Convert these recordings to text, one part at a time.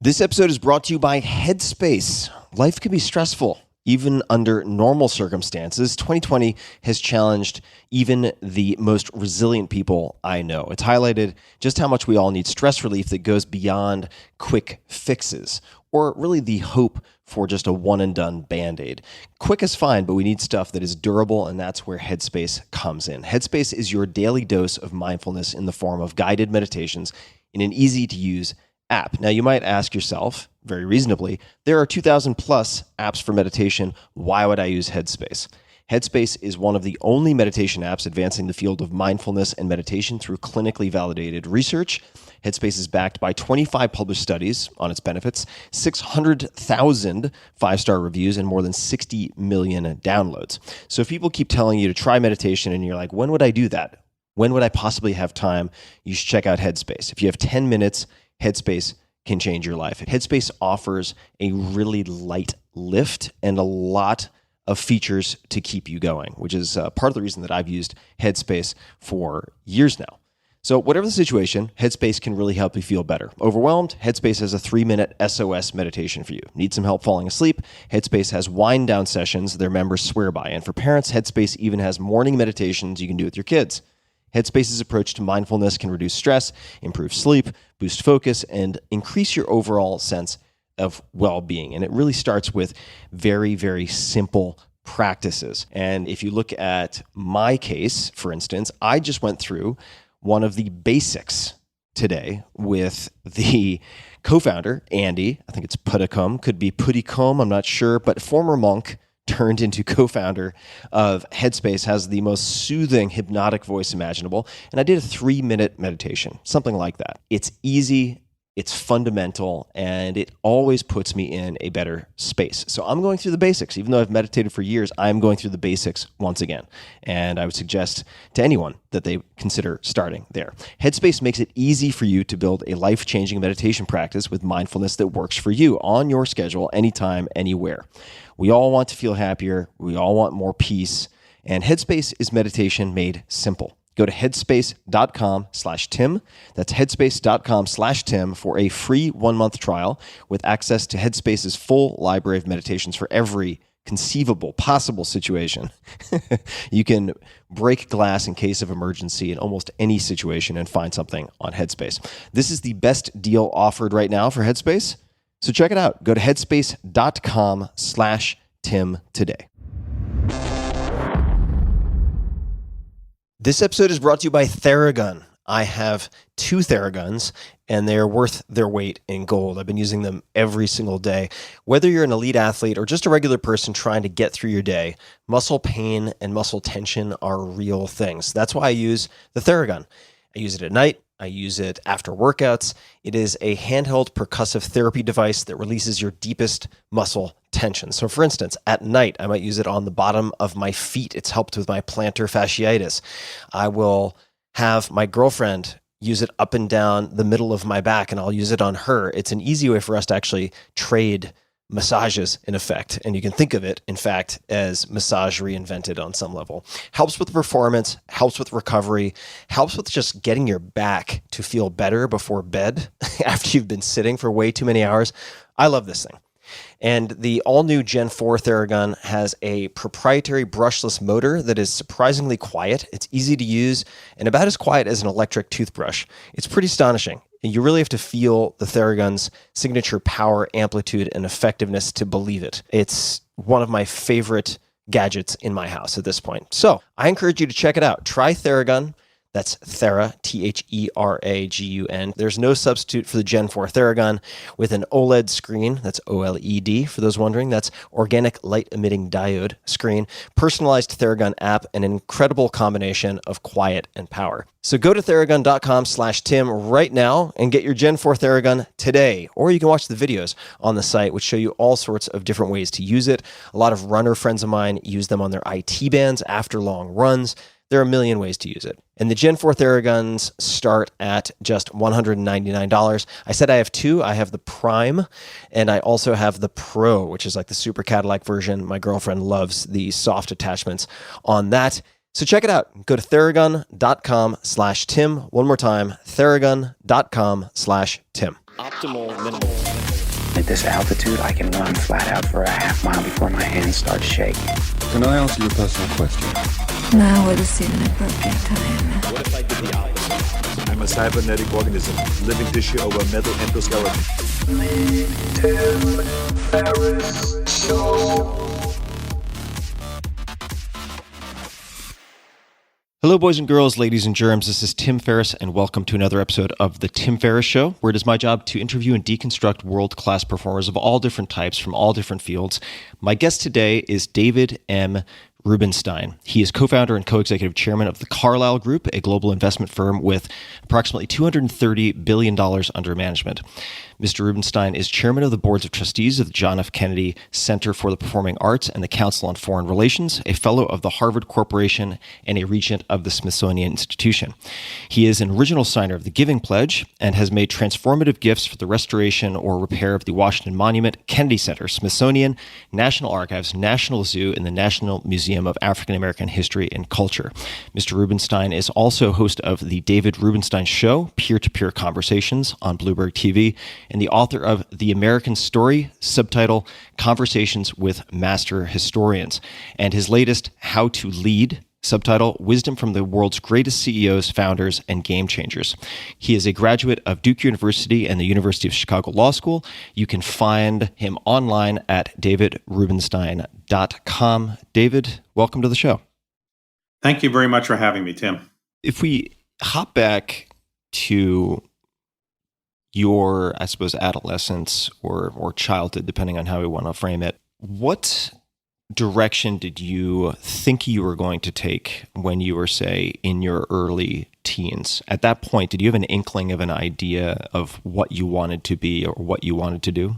This episode is brought to you by Headspace. Life can be stressful, even under normal circumstances. 2020 has challenged even the most resilient people I know. It's highlighted just how much we all need stress relief that goes beyond quick fixes, or really the hope for just a one-and-done Band-Aid. Quick is fine, but we need stuff that is durable, and that's where Headspace comes in. Headspace is your daily dose of mindfulness in the form of guided meditations in an easy-to-use app. Now, you might ask yourself, very reasonably, there are 2,000 plus apps for meditation. Why would I use Headspace? Headspace is one of the only meditation apps advancing the field of mindfulness and meditation through clinically validated research. Headspace is backed by 25 published studies on its benefits, 600,000 five-star reviews, and more than 60 million downloads. So if people keep telling you to try meditation and you're like, when would I do that? When would I possibly have time? You should check out Headspace. If you have 10 minutes, Headspace can change your life. Headspace offers a really light lift and a lot of features to keep you going, which is part of the reason that I've used Headspace for years now. So whatever the situation, Headspace can really help you feel better. Overwhelmed? Headspace has a 3-minute SOS meditation for you. Need some help falling asleep? Headspace has wind down sessions their members swear by. And for parents, Headspace even has morning meditations you can do with your kids. Headspace's approach to mindfulness can reduce stress, improve sleep, boost focus, and increase your overall sense of well-being. And it really starts with very, very simple practices. And if you look at my case, for instance, I just went through one of the basics today with the co-founder, Andy. I think it's Puddicombe, could be Puddicombe, I'm not sure, but former monk turned into co-founder of Headspace, has the most soothing, hypnotic voice imaginable. And I did a 3-minute meditation, something like that. It's easy, it's fundamental, and it always puts me in a better space. So I'm going through the basics. Even though I've meditated for years, I'm going through the basics once again. And I would suggest to anyone that they consider starting there. Headspace makes it easy for you to build a life-changing meditation practice with mindfulness that works for you on your schedule, anytime, anywhere. We all want to feel happier. We all want more peace. And Headspace is meditation made simple. Go to headspace.com/Tim. That's headspace.com/Tim for a free 1-month trial with access to Headspace's full library of meditations for every conceivable, possible situation. You can break glass in case of emergency in almost any situation and find something on Headspace. This is the best deal offered right now for Headspace. So check it out. Go to headspace.com/Tim today. This episode is brought to you by Theragun. I have 2 Theraguns, and they're worth their weight in gold. I've been using them every single day. Whether you're an elite athlete or just a regular person trying to get through your day, muscle pain and muscle tension are real things. That's why I use the Theragun. I use it at night. I use it after workouts. It is a handheld percussive therapy device that releases your deepest muscle tension. So for instance, at night, I might use it on the bottom of my feet. It's helped with my plantar fasciitis. I will have my girlfriend use it up and down the middle of my back, and I'll use it on her. It's an easy way for us to actually trade massages in effect. And you can think of it, in fact, as massage reinvented on some level. Helps with performance, helps with recovery, helps with just getting your back to feel better before bed after you've been sitting for way too many hours. I love this thing. And the all-new Gen 4 Theragun has a proprietary brushless motor that is surprisingly quiet. It's easy to use and about as quiet as an electric toothbrush. It's pretty astonishing. You really have to feel the Theragun's signature power, amplitude, and effectiveness to believe it. It's one of my favorite gadgets in my house at this point. So I encourage you to check it out. Try Theragun. That's Thera, Theragun. There's no substitute for the Gen 4 Theragun with an OLED screen. That's OLED, for those wondering. That's organic light-emitting diode screen, personalized Theragun app, and an incredible combination of quiet and power. So go to Theragun.com/Tim right now and get your Gen 4 Theragun today. Or you can watch the videos on the site, which show you all sorts of different ways to use it. A lot of runner friends of mine use them on their IT bands after long runs. There are a million ways to use it. And the Gen 4 Theraguns start at just $199. I said I have 2. I have the Prime, and I also have the Pro, which is like the super Cadillac version. My girlfriend loves the soft attachments on that. So check it out. Go to Theragun.com/Tim. One more time, Theragun.com/Tim. Optimal minimal. At this altitude, I can run flat out for a half mile before my hands start shaking. Can I answer your personal question? Now would seem an appropriate time. What if I did the opposite? I'm a cybernetic organism, living tissue over metal endoskeleton. Hello, boys and girls, ladies and germs. This is Tim Ferriss, and welcome to another episode of The Tim Ferriss Show, where it is my job to interview and deconstruct world-class performers of all different types from all different fields. My guest today is David M. Rubenstein. He is co-founder and co-executive chairman of the Carlyle Group, a global investment firm with approximately $230 billion under management. Mr. Rubenstein is chairman of the boards of trustees of the John F. Kennedy Center for the Performing Arts and the Council on Foreign Relations, a fellow of the Harvard Corporation, and a regent of the Smithsonian Institution. He is an original signer of the Giving Pledge and has made transformative gifts for the restoration or repair of the Washington Monument, Kennedy Center, Smithsonian, National Archives, National Zoo, and the National Museum of African American History and Culture. Mr. Rubenstein is also host of the David Rubenstein Show, peer-to-peer conversations on Bloomberg TV, and the author of The American Story, subtitle Conversations with Master Historians, and his latest How to Lead, subtitle Wisdom from the World's Greatest CEOs, Founders, and Game Changers. He is a graduate of Duke University and the University of Chicago Law School. You can find him online at davidrubenstein.com. David, welcome to the show. Thank you very much for having me, Tim. If we hop back to your, I suppose, adolescence or childhood, depending on how we want to frame it, what direction did you think you were going to take when you were, say, in your early teens? At that point, did you have an inkling of an idea of what you wanted to be or what you wanted to do?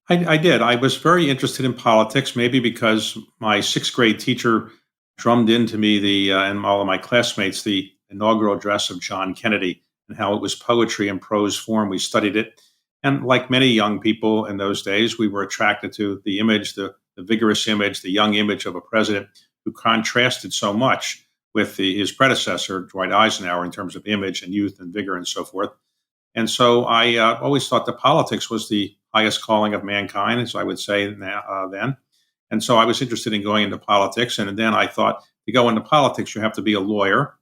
I did. I was very interested in politics, maybe because my sixth grade teacher drummed into me and all of my classmates the inaugural address of John Kennedy and how it was poetry in prose form. We studied it. And like many young people in those days, we were attracted to the image, the vigorous image, the young image of a president who contrasted so much with his predecessor, Dwight Eisenhower, in terms of image and youth and vigor and so forth. And so I always thought that politics was the highest calling of mankind, as I would say then. And so I was interested in going into politics. And then I thought, to go into politics, you have to be a lawyer.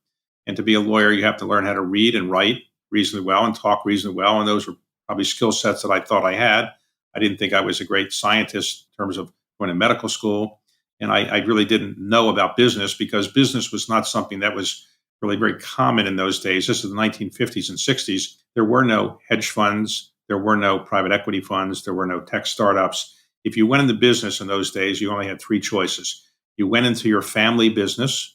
And to be a lawyer, you have to learn how to read and write reasonably well and talk reasonably well. And those were probably skill sets that I thought I had. I didn't think I was a great scientist in terms of going to medical school. And I really didn't know about business because business was not something that was really very common in those days. This is the 1950s and 60s. There were no hedge funds. There were no private equity funds. There were no tech startups. If you went into business in those days, you only had three choices. You went into your family business,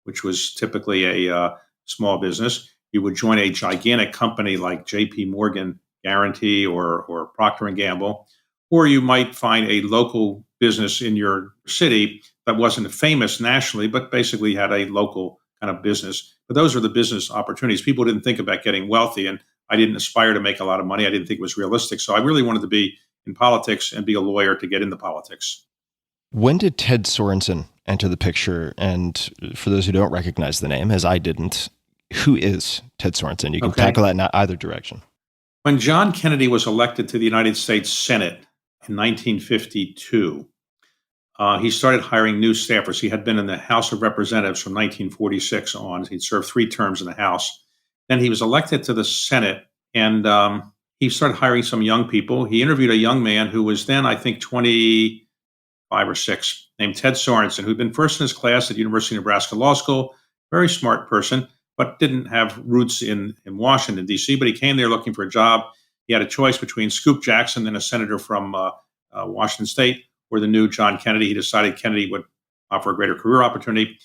which was typically a small business. You would join a gigantic company like J.P. Morgan Guarantee or Procter & Gamble, or you might find a local business in your city that wasn't famous nationally, but basically had a local kind of business. But those are the business opportunities. People didn't think about getting wealthy, and I didn't aspire to make a lot of money. I didn't think it was realistic. So I really wanted to be in politics and be a lawyer to get into politics. When did Ted Sorensen enter the picture? And for those who don't recognize the name, as I didn't, who is Ted Sorensen? You can tackle that in either direction. When John Kennedy was elected to the United States Senate in 1952, he started hiring new staffers. He had been in the House of Representatives from 1946 on. He'd served 3 terms in the House. Then he was elected to the Senate, and he started hiring some young people. He interviewed a young man who was then, I think, 25 or 6, named Ted Sorensen, who'd been first in his class at University of Nebraska Law School, very smart person, but didn't have roots in Washington, D.C., but he came there looking for a job. He had a choice between Scoop Jackson, then a senator from Washington State, or the new John Kennedy. He decided Kennedy would offer a greater career opportunity.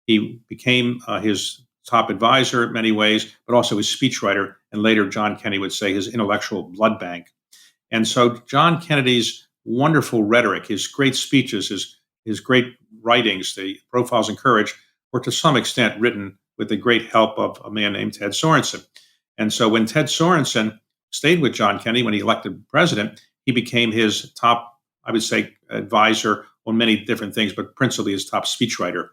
He became his top advisor in many ways, but also his speechwriter, and later John Kennedy would say his intellectual blood bank. And so John Kennedy's wonderful rhetoric, his great speeches, his great writings, the Profiles in Courage, were to some extent written with the great help of a man named Ted Sorensen. And so when Ted Sorensen stayed with John Kennedy when he elected president, he became his top, I would say, advisor on many different things, but principally his top speechwriter.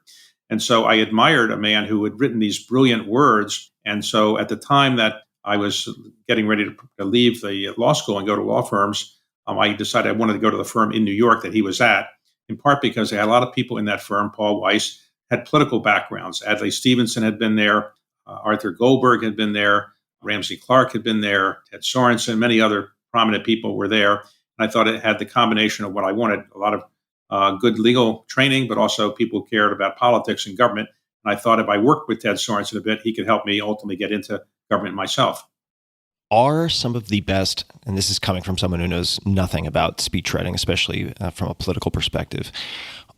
And so I admired a man who had written these brilliant words. And so at the time that I was getting ready to leave the law school and go to law firms, I decided I wanted to go to the firm in New York that he was at, in part because they had a lot of people in that firm. Paul Weiss had political backgrounds. Adlai Stevenson had been there. Arthur Goldberg had been there. Ramsey Clark had been there. Ted Sorensen, many other prominent people were there. And I thought it had the combination of what I wanted, a lot of good legal training, but also people who cared about politics and government. And I thought if I worked with Ted Sorensen a bit, he could help me ultimately get into government myself. Are some of the best, and this is coming from someone who knows nothing about speechwriting, especially from a political perspective,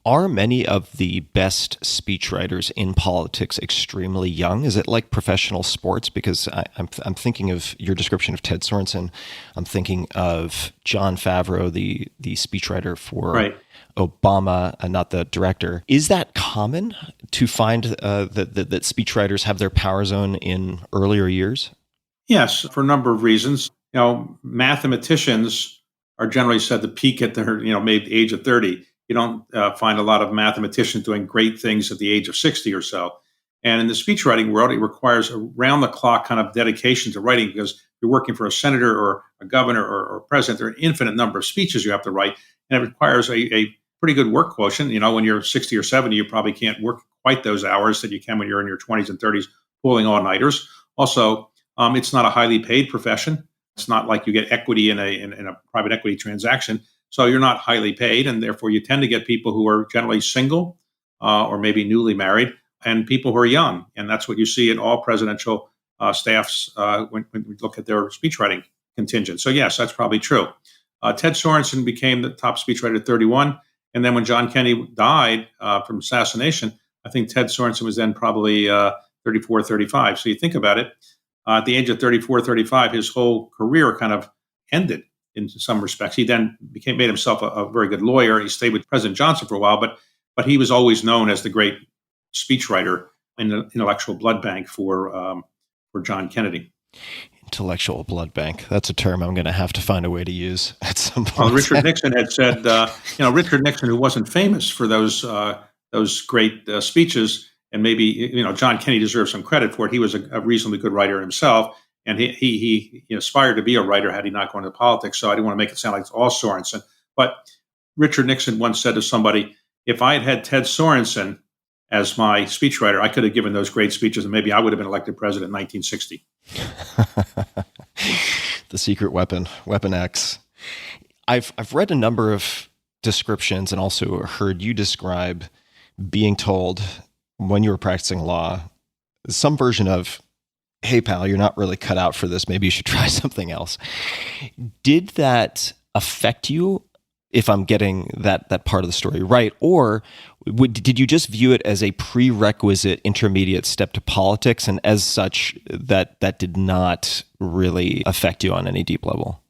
are many of the best speechwriters in politics extremely young? Is it like professional sports? Because I'm thinking of your description of Ted Sorensen. I'm thinking of Jon Favreau, the speechwriter for Obama, not the director. Is that common to find that speechwriters have their power zone in earlier years? Yes, for a number of reasons. Mathematicians are generally said to peak at their, maybe the age of 30. You don't find a lot of mathematicians doing great things at the age of 60 or so. And in the speechwriting world, it requires around-the-clock kind of dedication to writing because you're working for a senator or a governor or president. There are an infinite number of speeches you have to write, and it requires a pretty good work quotient. When you're 60 or 70, you probably can't work quite those hours that you can when you're in your 20s and 30s pulling all-nighters. Also, it's not a highly paid profession. It's not like you get equity in a private equity transaction. So you're not highly paid, and therefore you tend to get people who are generally single or maybe newly married and people who are young. And that's what you see in all presidential staffs when we look at their speechwriting contingent. So yes, that's probably true. Ted Sorensen became the top speechwriter at 31. And then when John Kennedy died from assassination, I think Ted Sorensen was then probably 34, 35. So you think about it. At the age of 34, 35, his whole career kind of ended in some respects. He then made himself a very good lawyer. He stayed with President Johnson for a while, but he was always known as the great speechwriter in the intellectual blood bank for John Kennedy. Intellectual blood bank. That's a term I'm going to have to find a way to use at some point. Well, Richard Nixon had said, Richard Nixon, who wasn't famous for those great speeches, and maybe John Kennedy deserves some credit for it. He was a reasonably good writer himself, and he aspired to be a writer had he not gone into politics. So I didn't want to make it sound like it's all Sorensen. But Richard Nixon once said to somebody, "If I had had Ted Sorensen as my speechwriter, I could have given those great speeches, and maybe I would have been elected president in 1960." The secret weapon, Weapon X. I've read a number of descriptions and also heard you describe being told when you were practicing law, some version of, "Hey, pal, you're not really cut out for this. Maybe you should try something else." Did that affect you, if I'm getting that part of the story right? Or did you just view it as a prerequisite intermediate step to politics, and as such, that did not really affect you on any deep level?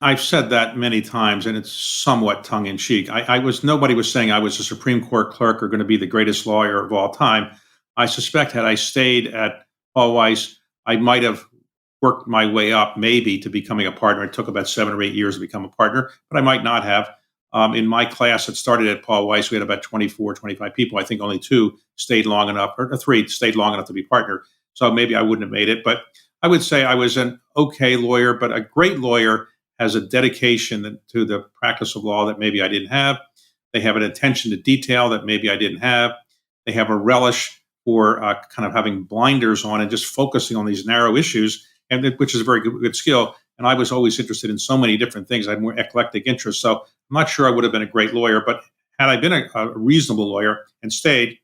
I've said that many times, and it's somewhat tongue-in-cheek. Nobody was saying I was a Supreme Court clerk or going to be the greatest lawyer of all time. I suspect had I stayed at Paul Weiss, I might have worked my way up maybe to becoming a partner. It took about 7 or 8 years to become a partner, but I might not have. In my class that started at Paul Weiss, we had about 24, 25 people. I think only 2 stayed long enough, or 3 stayed long enough to be partner. So maybe I wouldn't have made it. But I would say I was an okay lawyer, but a great lawyer has a dedication to the practice of law that maybe I didn't have. They have an attention to detail that maybe I didn't have. They have a relish for kind of having blinders on and just focusing on these narrow issues, which is a very good skill. And I was always interested in so many different things. I had more eclectic interests. So I'm not sure I would have been a great lawyer, but had I been a reasonable lawyer and stayed,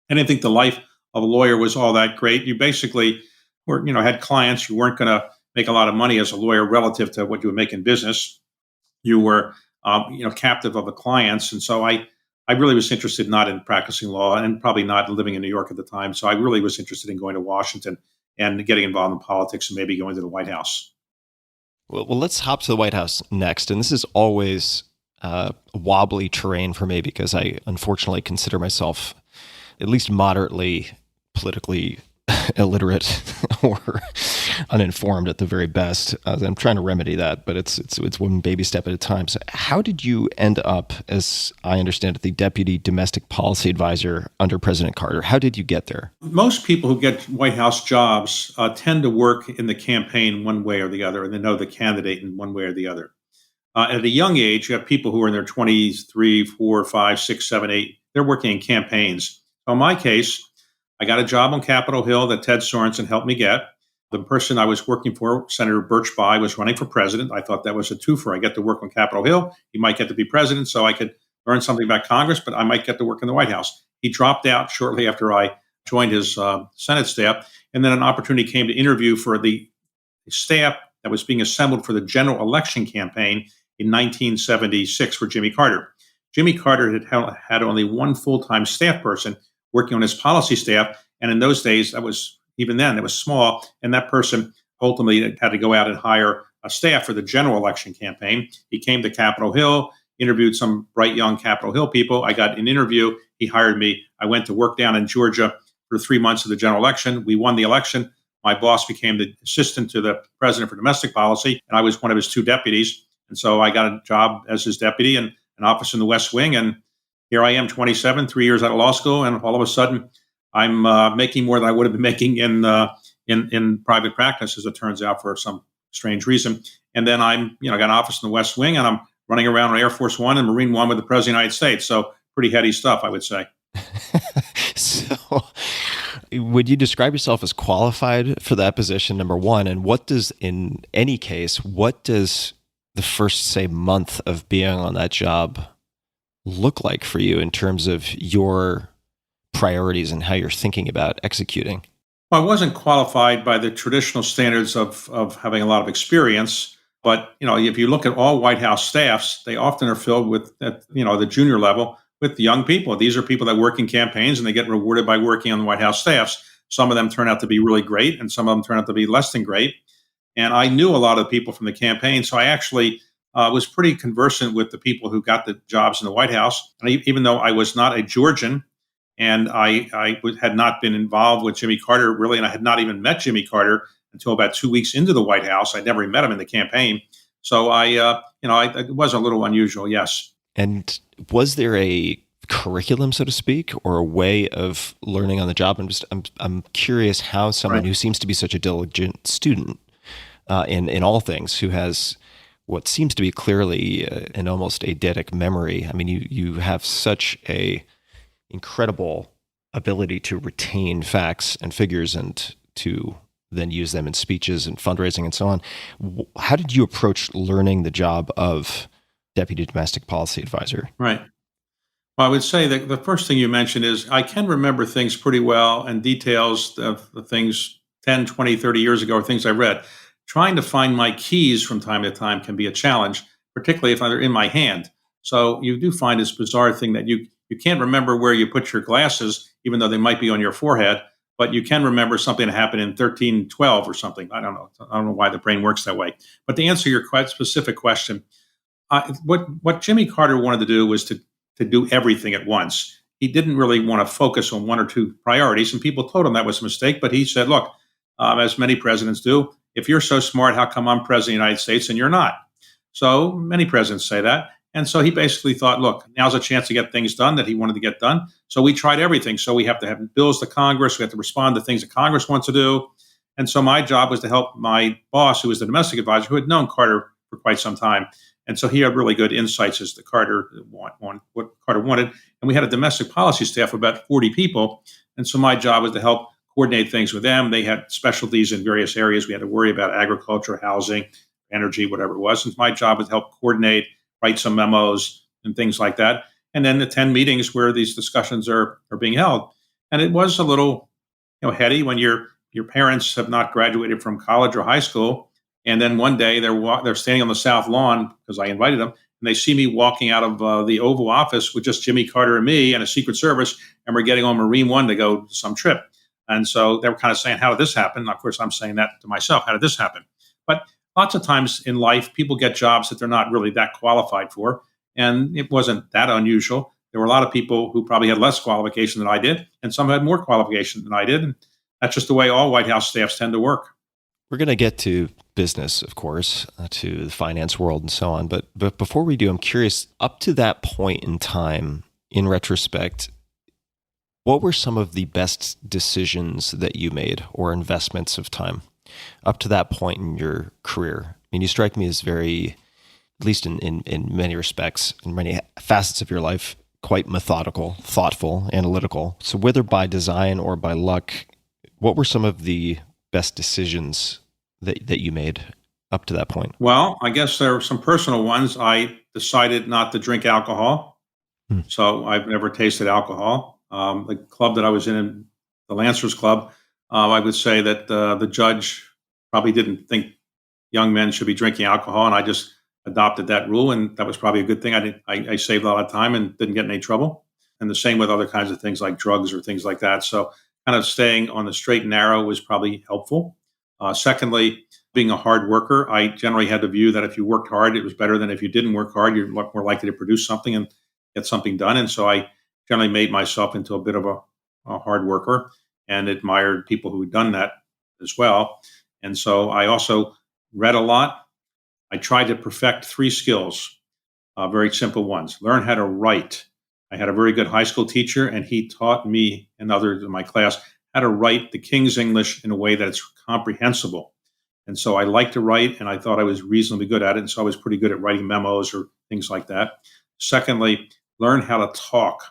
I didn't think the life of a lawyer was all that great. You basically had clients. You weren't going to make a lot of money as a lawyer relative to what you would make in business. You were, captive of the clients. And so I really was interested not in practicing law and probably not living in New York at the time. So I really was interested in going to Washington and getting involved in politics and maybe going to the White House. Well, let's hop to the White House next. And this is always wobbly terrain for me because I unfortunately consider myself at least moderately politically illiterate or uninformed at the very best. I'm trying to remedy that, but it's one baby step at a time. So how did you end up, as I understand it, the deputy domestic policy advisor under President Carter? How did you get there? Most people who get White House jobs tend to work in the campaign one way or the other, and they know the candidate in one way or the other. At a young age, you have people who are in their 20s, 3, 4, 5, 6, 7, 8. They're working in campaigns. So in my case, I got a job on Capitol Hill that Ted Sorensen helped me get. The person I was working for, Senator Birch Bayh, was running for president. I thought that was a twofer. I get to work on Capitol Hill. He might get to be president, so I could learn something about Congress, but I might get to work in the White House. He dropped out shortly after I joined his Senate staff, and then an opportunity came to interview for the staff that was being assembled for the general election campaign in 1976 for Jimmy Carter. Jimmy Carter had only one full-time staff person working on his policy staff, and in those days, it was small, and that person ultimately had to go out and hire a staff for the general election campaign. He came to Capitol Hill, interviewed some bright young Capitol Hill people. I got an interview. He hired me. I went to work down in Georgia for 3 months of the general election. We won the election. My boss became the assistant to the president for domestic policy, and I was one of his 2 deputies. And so I got a job as his deputy and an office in the West Wing. And here I am, 27, 3 years out of law school, and all of a sudden, I'm making more than I would have been making in private practice, as it turns out, for some strange reason. And then I got an office in the West Wing, and I'm running around on Air Force One and Marine One with the President of the United States. So pretty heady stuff, I would say. So would you describe yourself as qualified for that position, number one? And what does the first, say, month of being on that job look like for you in terms of your priorities and how you're thinking about executing? Well, I wasn't qualified by the traditional standards of having a lot of experience. But, if you look at all White House staffs, they often are filled with, at the junior level, with young people. These are people that work in campaigns, and they get rewarded by working on the White House staffs. Some of them turn out to be really great, and some of them turn out to be less than great. And I knew a lot of the people from the campaign, so I actually was pretty conversant with the people who got the jobs in the White House. And even though I was not a Georgian, and I had not been involved with Jimmy Carter, really, and I had not even met Jimmy Carter until about 2 weeks into the White House. I'd never met him in the campaign. So it was a little unusual, yes. And was there a curriculum, so to speak, or a way of learning on the job? I'm curious how someone who seems to be such a diligent student in all things, who has what seems to be clearly an almost eidetic memory. I mean, you have such a incredible ability to retain facts and figures and to then use them in speeches and fundraising and so on. How did you approach learning the job of Deputy Domestic Policy Advisor? Right. Well, I would say that the first thing you mentioned is I can remember things pretty well and details of the things 10, 20, 30 years ago, or things I read. Trying to find my keys from time to time can be a challenge, particularly if they're in my hand. So you do find this bizarre thing that you can't remember where you put your glasses, even though they might be on your forehead, but you can remember something that happened in 1312 or something. I don't know why the brain works that way. But to answer your quite specific question, what Jimmy Carter wanted to do was to do everything at once. He didn't really want to focus on one or two priorities, and people told him that was a mistake. But he said, look, as many presidents do, if you're so smart, how come I'm president of the United States and you're not? So many presidents say that. And so he basically thought, look, now's a chance to get things done that he wanted to get done. So we tried everything. So we have to have bills to Congress. We have to respond to things that Congress wants to do. And so my job was to help my boss, who was the domestic advisor, who had known Carter for quite some time. And so he had really good insights as to what Carter wanted. And we had a domestic policy staff of about 40 people. And so my job was to help coordinate things with them. They had specialties in various areas. We had to worry about agriculture, housing, energy, whatever it was. And my job was to help coordinate, write some memos and things like that. And then attend meetings where these discussions are being held. And it was a little heady when your parents have not graduated from college or high school. And then one day they're standing on the South Lawn, because I invited them, and they see me walking out of the Oval Office with just Jimmy Carter and me and a Secret Service, and we're getting on Marine One to go to some trip. And so they were kind of saying, how did this happen? And of course, I'm saying that to myself, how did this happen? But lots of times in life, people get jobs that they're not really that qualified for, and it wasn't that unusual. There were a lot of people who probably had less qualification than I did, and some had more qualification than I did, and that's just the way all White House staffs tend to work. We're going to get to business, of course, to the finance world and so on. But before we do, I'm curious, up to that point in time, in retrospect, what were some of the best decisions that you made or investments of time up to that point in your career? I mean, you strike me as very, at least in many respects, in many facets of your life, quite methodical, thoughtful, analytical. So whether by design or by luck, what were some of the best decisions that you made up to that point? Well, I guess there were some personal ones. I decided not to drink alcohol. So I've never tasted alcohol. The club that I was in, the Lancers Club, I would say that the judge probably didn't think young men should be drinking alcohol, and I just adopted that rule, and that was probably a good thing. I saved a lot of time and didn't get in any trouble. And the same with other kinds of things like drugs or things like that. So kind of staying on the straight and narrow was probably helpful. Secondly, being a hard worker, I generally had the view that if you worked hard, it was better than if you didn't work hard. You're more likely to produce something and get something done. And so I generally made myself into a bit of a hard worker and admired people who had done that as well. And so I also read a lot. I tried to perfect 3 skills, very simple ones. Learn how to write. I had a very good high school teacher, and he taught me and others in my class how to write the King's English in a way that it's comprehensible. And so I liked to write, and I thought I was reasonably good at it. And so I was pretty good at writing memos or things like that. Secondly, learn how to talk.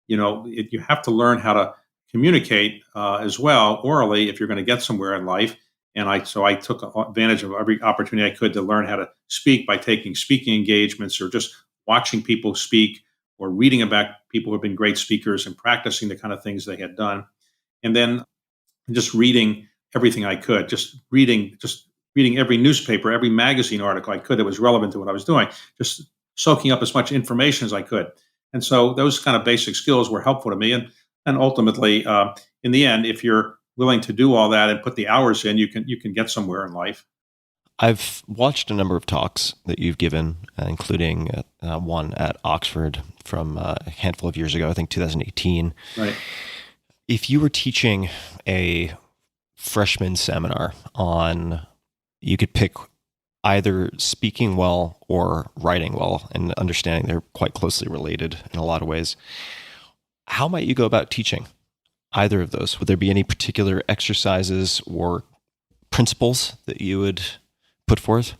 You have to learn how to communicate as well orally if you're going to get somewhere in life. And so I took advantage of every opportunity I could to learn how to speak by taking speaking engagements or just watching people speak or reading about people who have been great speakers and practicing the kind of things they had done. And then just reading everything I could, just reading every newspaper, every magazine article I could that was relevant to what I was doing, just soaking up as much information as I could. And so those kind of basic skills were helpful to me. And ultimately, in the end, if you're willing to do all that and put the hours in, you can get somewhere in life. I've watched a number of talks that you've given, including one at Oxford from a handful of years ago, I think 2018. Right. If you were teaching a freshman seminar on, you could pick either speaking well or writing well, and understanding they're quite closely related in a lot of ways, how might you go about teaching either of those? Would there be any particular exercises or principles that you would put forth?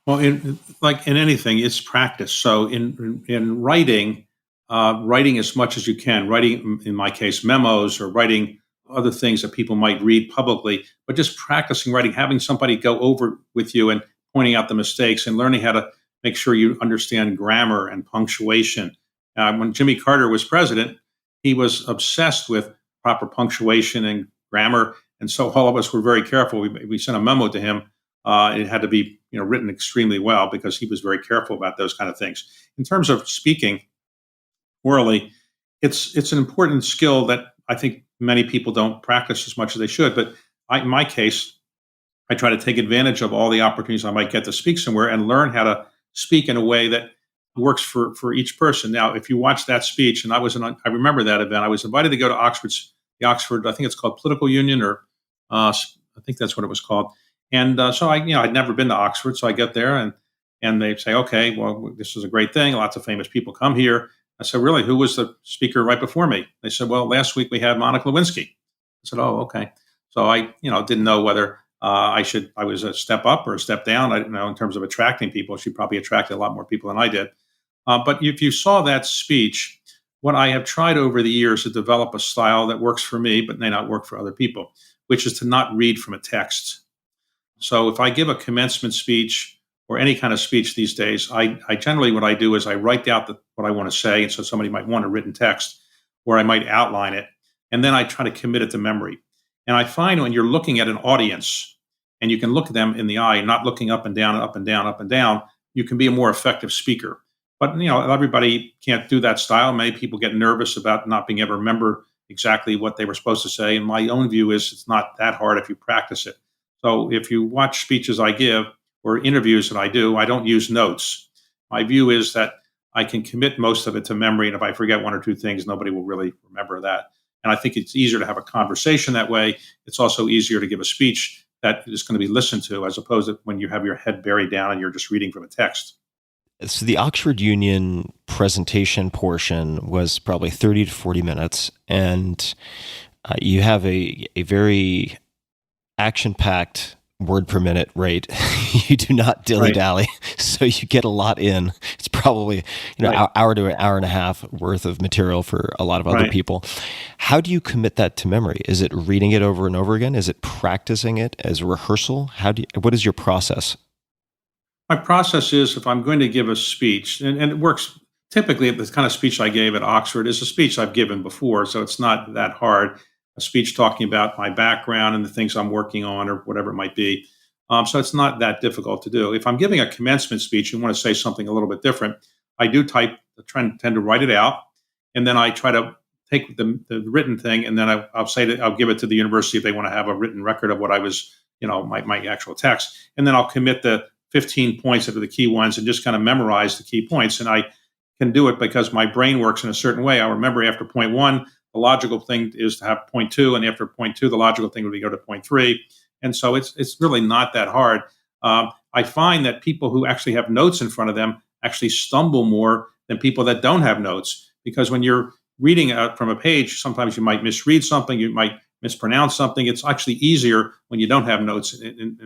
Well, in anything, it's practice. So in writing, writing as much as you can, writing, in my case, memos or writing other things that people might read publicly, but just practicing writing, having somebody go over with you and pointing out the mistakes and learning how to make sure you understand grammar and punctuation. When Jimmy Carter was president, he was obsessed with proper punctuation and grammar. And so all of us were very careful. We sent a memo to him. It had to be written extremely well because he was very careful about those kind of things. In terms of speaking orally, it's an important skill that I think many people don't practice as much as they should. But in my case, I try to take advantage of all the opportunities I might get to speak somewhere and learn how to speak in a way that works for each person. Now, if you watch that speech, and I remember that event, I was invited to go to the Oxford, I think it's called Political Union, or I think that's what it was called. And so I'd never been to Oxford, so I get there and they say, okay, well, this is a great thing. Lots of famous people come here. I said, really, who was the speaker right before me? They said, well, last week we had Monica Lewinsky. I said, oh, okay. So I didn't know whether I was a step up or a step down. I didn't know in terms of attracting people. She probably attracted a lot more people than I did. But if you saw that speech, what I have tried over the years to develop a style that works for me, but may not work for other people, which is to not read from a text. So if I give a commencement speech or any kind of speech these days, I generally, what I do is I write out what I want to say. And so somebody might want a written text, or I might outline it. And then I try to commit it to memory. And I find when you're looking at an audience and you can look at them in the eye, not looking up and down, up and down, up and down, you can be a more effective speaker. But, everybody can't do that style. Many people get nervous about not being able to remember exactly what they were supposed to say. And my own view is it's not that hard if you practice it. So if you watch speeches I give or interviews that I do, I don't use notes. My view is that I can commit most of it to memory. And if I forget one or two things, nobody will really remember that. And I think it's easier to have a conversation that way. It's also easier to give a speech that is going to be listened to, as opposed to when you have your head buried down and you're just reading from a text. So the Oxford Union presentation portion was probably 30 to 40 minutes, and you have a very action-packed word per minute rate. You do not dilly-dally, so you get a lot in. It's probably hour to an hour and a half worth of material for a lot of other people. How do you commit that to memory? Is it reading it over and over again? Is it practicing it as a rehearsal? What is your process? My process is, if I'm going to give a speech, and it works typically, the kind of speech I gave at Oxford is a speech I've given before, so it's not that hard. A speech talking about my background and the things I'm working on or whatever it might be. So it's not that difficult to do. If I'm giving a commencement speech and want to say something a little bit different, I do tend to write it out, and then I try to take the written thing, and then I'll give it to the university if they want to have a written record of what I was, my actual text, and then I'll commit the 15 points that are the key ones and just kind of memorize the key points. And I can do it because my brain works in a certain way. I remember after point one, the logical thing is to have point two, and after point two, the logical thing would be go to point three. And so it's really not that hard. I find that people who actually have notes in front of them actually stumble more than people that don't have notes, because when you're reading from a page, sometimes you might misread something, you might mispronounce something. It's actually easier when you don't have notes in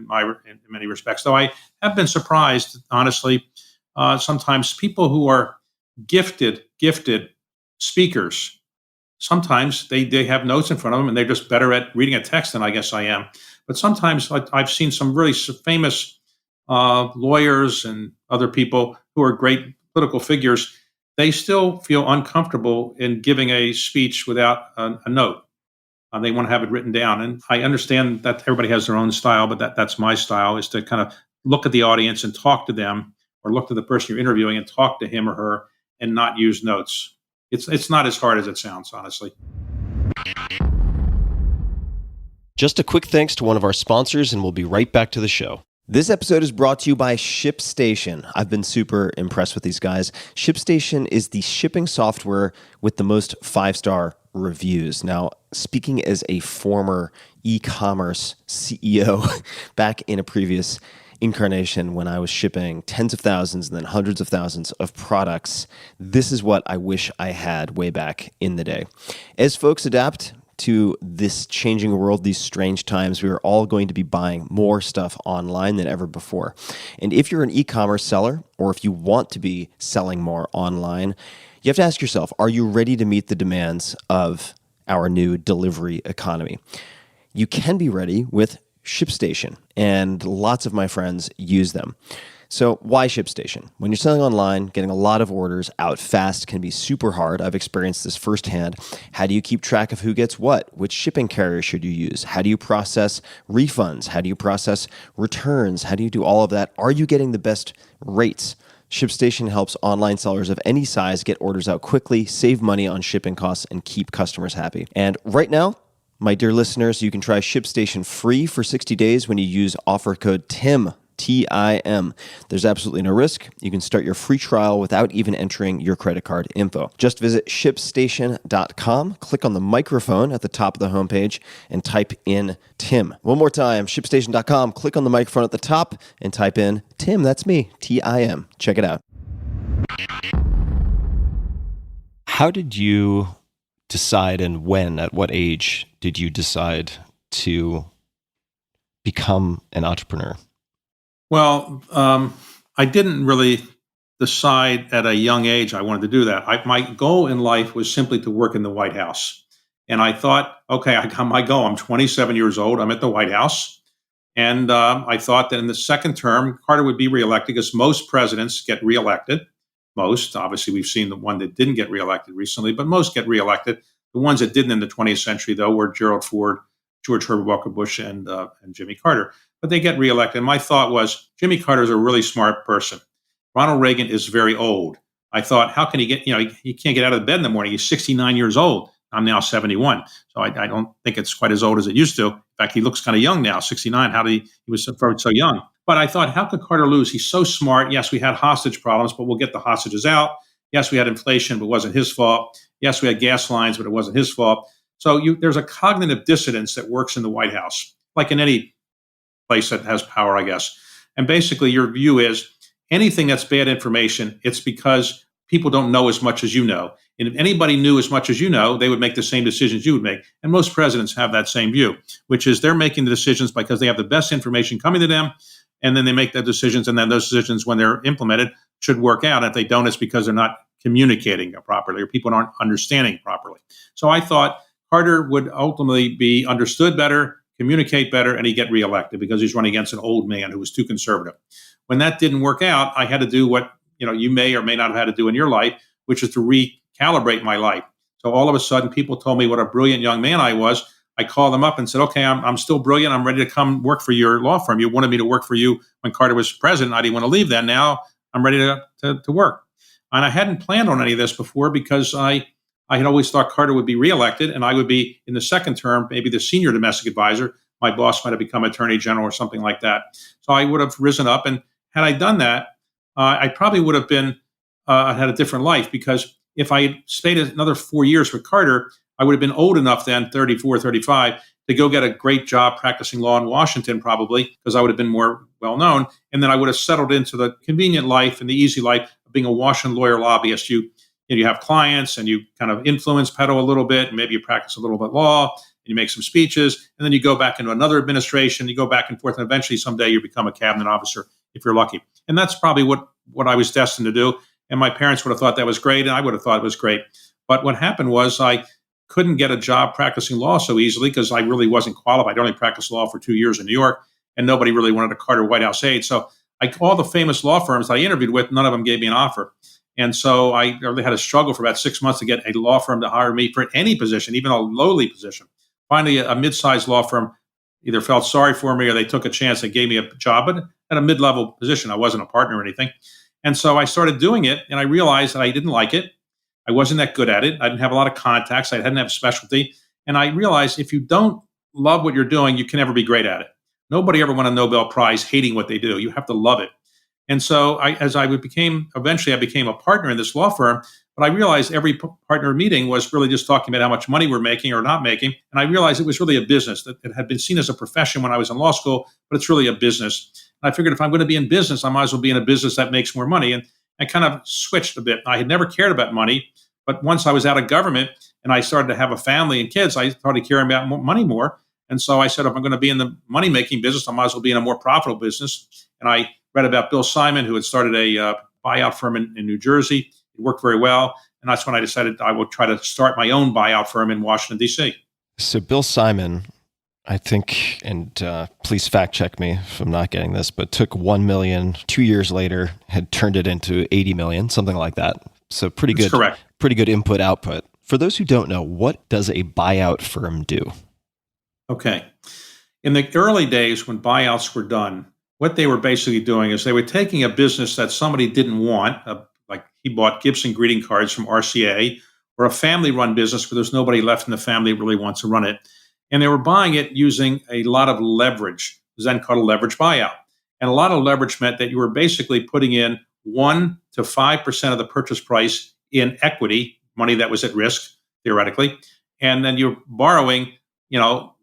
many respects. Though I have been surprised, honestly, sometimes people who are gifted speakers, sometimes they have notes in front of them and they're just better at reading a text than I guess I am. But sometimes I've seen some really famous lawyers and other people who are great political figures. They still feel uncomfortable in giving a speech without a note. They want to have it written down. And I understand that everybody has their own style, but that's my style, is to kind of look at the audience and talk to them, or look to the person you're interviewing and talk to him or her, and not use notes. It's not as hard as it sounds, honestly. Just a quick thanks to one of our sponsors, and we'll be right back to the show. This episode is brought to you by ShipStation. I've been super impressed with these guys. ShipStation is the shipping software with the most 5-star reviews. Now, speaking as a former e-commerce CEO back in a previous incarnation when I was shipping tens of thousands and then hundreds of thousands of products, this is what I wish I had way back in the day. As folks adapt to this changing world, these strange times, we are all going to be buying more stuff online than ever before. And if you're an e-commerce seller, or if you want to be selling more online, you have to ask yourself, are you ready to meet the demands of our new delivery economy? You can be ready with ShipStation, and lots of my friends use them. So why ShipStation? When you're selling online, getting a lot of orders out fast can be super hard. I've experienced this firsthand. How do you keep track of who gets what? Which shipping carrier should you use? How do you process refunds? How do you process returns? How do you do all of that? Are you getting the best rates? ShipStation helps online sellers of any size get orders out quickly, save money on shipping costs, and keep customers happy. And right now, my dear listeners, you can try ShipStation free for 60 days when you use offer code TIM. TIM. There's absolutely no risk. You can start your free trial without even entering your credit card info. Just visit ShipStation.com, click on the microphone at the top of the homepage, and type in Tim. One more time, ShipStation.com, click on the microphone at the top, and type in Tim. That's me, TIM. Check it out. How did you decide, and when, at what age did you decide to become an entrepreneur? Well, I didn't really decide at a young age I wanted to do that. My goal in life was simply to work in the White House. And I thought, okay, I got my goal. I'm 27 years old. I'm at the White House. And I thought that in the second term, Carter would be reelected, because most presidents get reelected. Most, obviously, we've seen the one that didn't get reelected recently, but most get reelected. The ones that didn't in the 20th century, though, were Gerald Ford, George Herbert Walker Bush, and Jimmy Carter. But they get reelected. And my thought was, Jimmy Carter is a really smart person. Ronald Reagan is very old. I thought, how can he get, he can't get out of bed in the morning. He's 69 years old. I'm now 71. So I don't think it's quite as old as it used to. In fact, he looks kind of young now, 69. How did he was so young. But I thought, how could Carter lose? He's so smart. Yes, we had hostage problems, but we'll get the hostages out. Yes, we had inflation, but it wasn't his fault. Yes, we had gas lines, but it wasn't his fault. So there's a cognitive dissonance that works in the White House, like in any place that has power, I guess. And basically, your view is anything that's bad information, it's because people don't know as much as you know. And if anybody knew as much as you know, they would make the same decisions you would make. And most presidents have that same view, which is they're making the decisions because they have the best information coming to them. And then they make the decisions. And then those decisions, when they're implemented, should work out. If they don't, it's because they're not communicating properly or people aren't understanding properly. So I thought Carter would ultimately be understood better, communicate better, and he'd get reelected because he's running against an old man who was too conservative. When that didn't work out, I had to do what you may or may not have had to do in your life, which is to recalibrate my life. So all of a sudden, people told me what a brilliant young man I was. I called them up and said, okay, I'm still brilliant. I'm ready to come work for your law firm. You wanted me to work for you when Carter was president. I didn't want to leave then. Now I'm ready to work. And I hadn't planned on any of this before because I had always thought Carter would be reelected and I would be in the second term, maybe the senior domestic advisor. My boss might have become attorney general or something like that. So I would have risen up. And had I done that, I probably would have been had a different life because if I had stayed another 4 years with Carter, I would have been old enough then, 34, 35, to go get a great job practicing law in Washington, probably, because I would have been more well-known. And then I would have settled into the convenient life and the easy life of being a Washington lawyer lobbyist. You have clients and you kind of influence peddle a little bit, and maybe you practice a little bit law, and you make some speeches, and then you go back into another administration, you go back and forth, and eventually someday you become a cabinet officer if you're lucky. And that's probably what I was destined to do. And my parents would have thought that was great, and I would have thought it was great. But what happened was I couldn't get a job practicing law so easily because I really wasn't qualified. I only practiced law for 2 years in New York, and nobody really wanted a Carter White House aide. So all the famous law firms I interviewed with, none of them gave me an offer. And so I really had to struggle for about 6 months to get a law firm to hire me for any position, even a lowly position. Finally, a mid-sized law firm either felt sorry for me or they took a chance. They gave me a job, but at a mid-level position. I wasn't a partner or anything. And so I started doing it, and I realized that I didn't like it. I wasn't that good at it. I didn't have a lot of contacts. I didn't have specialty. And I realized if you don't love what you're doing, you can never be great at it. Nobody ever won a Nobel Prize hating what they do. You have to love it. And so eventually I became a partner in this law firm, but I realized every partner meeting was really just talking about how much money we're making or not making. And I realized it was really a business, that it had been seen as a profession when I was in law school, but it's really a business. And I figured if I'm going to be in business, I might as well be in a business that makes more money. And I kind of switched a bit. I had never cared about money, but once I was out of government and I started to have a family and kids, I started caring about money more. And so I said, if I'm going to be in the money-making business, I might as well be in a more profitable business. And I read about Bill Simon, who had started a buyout firm in New Jersey. It worked very well. And that's when I decided I would try to start my own buyout firm in Washington, D.C. So Bill Simon, I think, and please fact check me if I'm not getting this, but took 1 million, 2 years later, had turned it into 80 million, something like that. So pretty good, correct. Pretty good input output. For those who don't know, what does a buyout firm do? Okay. In the early days when buyouts were done, what they were basically doing is they were taking a business that somebody didn't want, like he bought Gibson greeting cards from RCA, or a family-run business where there's nobody left in the family who really wants to run it. And they were buying it using a lot of leverage. It was then called a leverage buyout. And a lot of leverage meant that you were basically putting in 1 to 5% of the purchase price in equity, money that was at risk, theoretically. And then you're borrowing,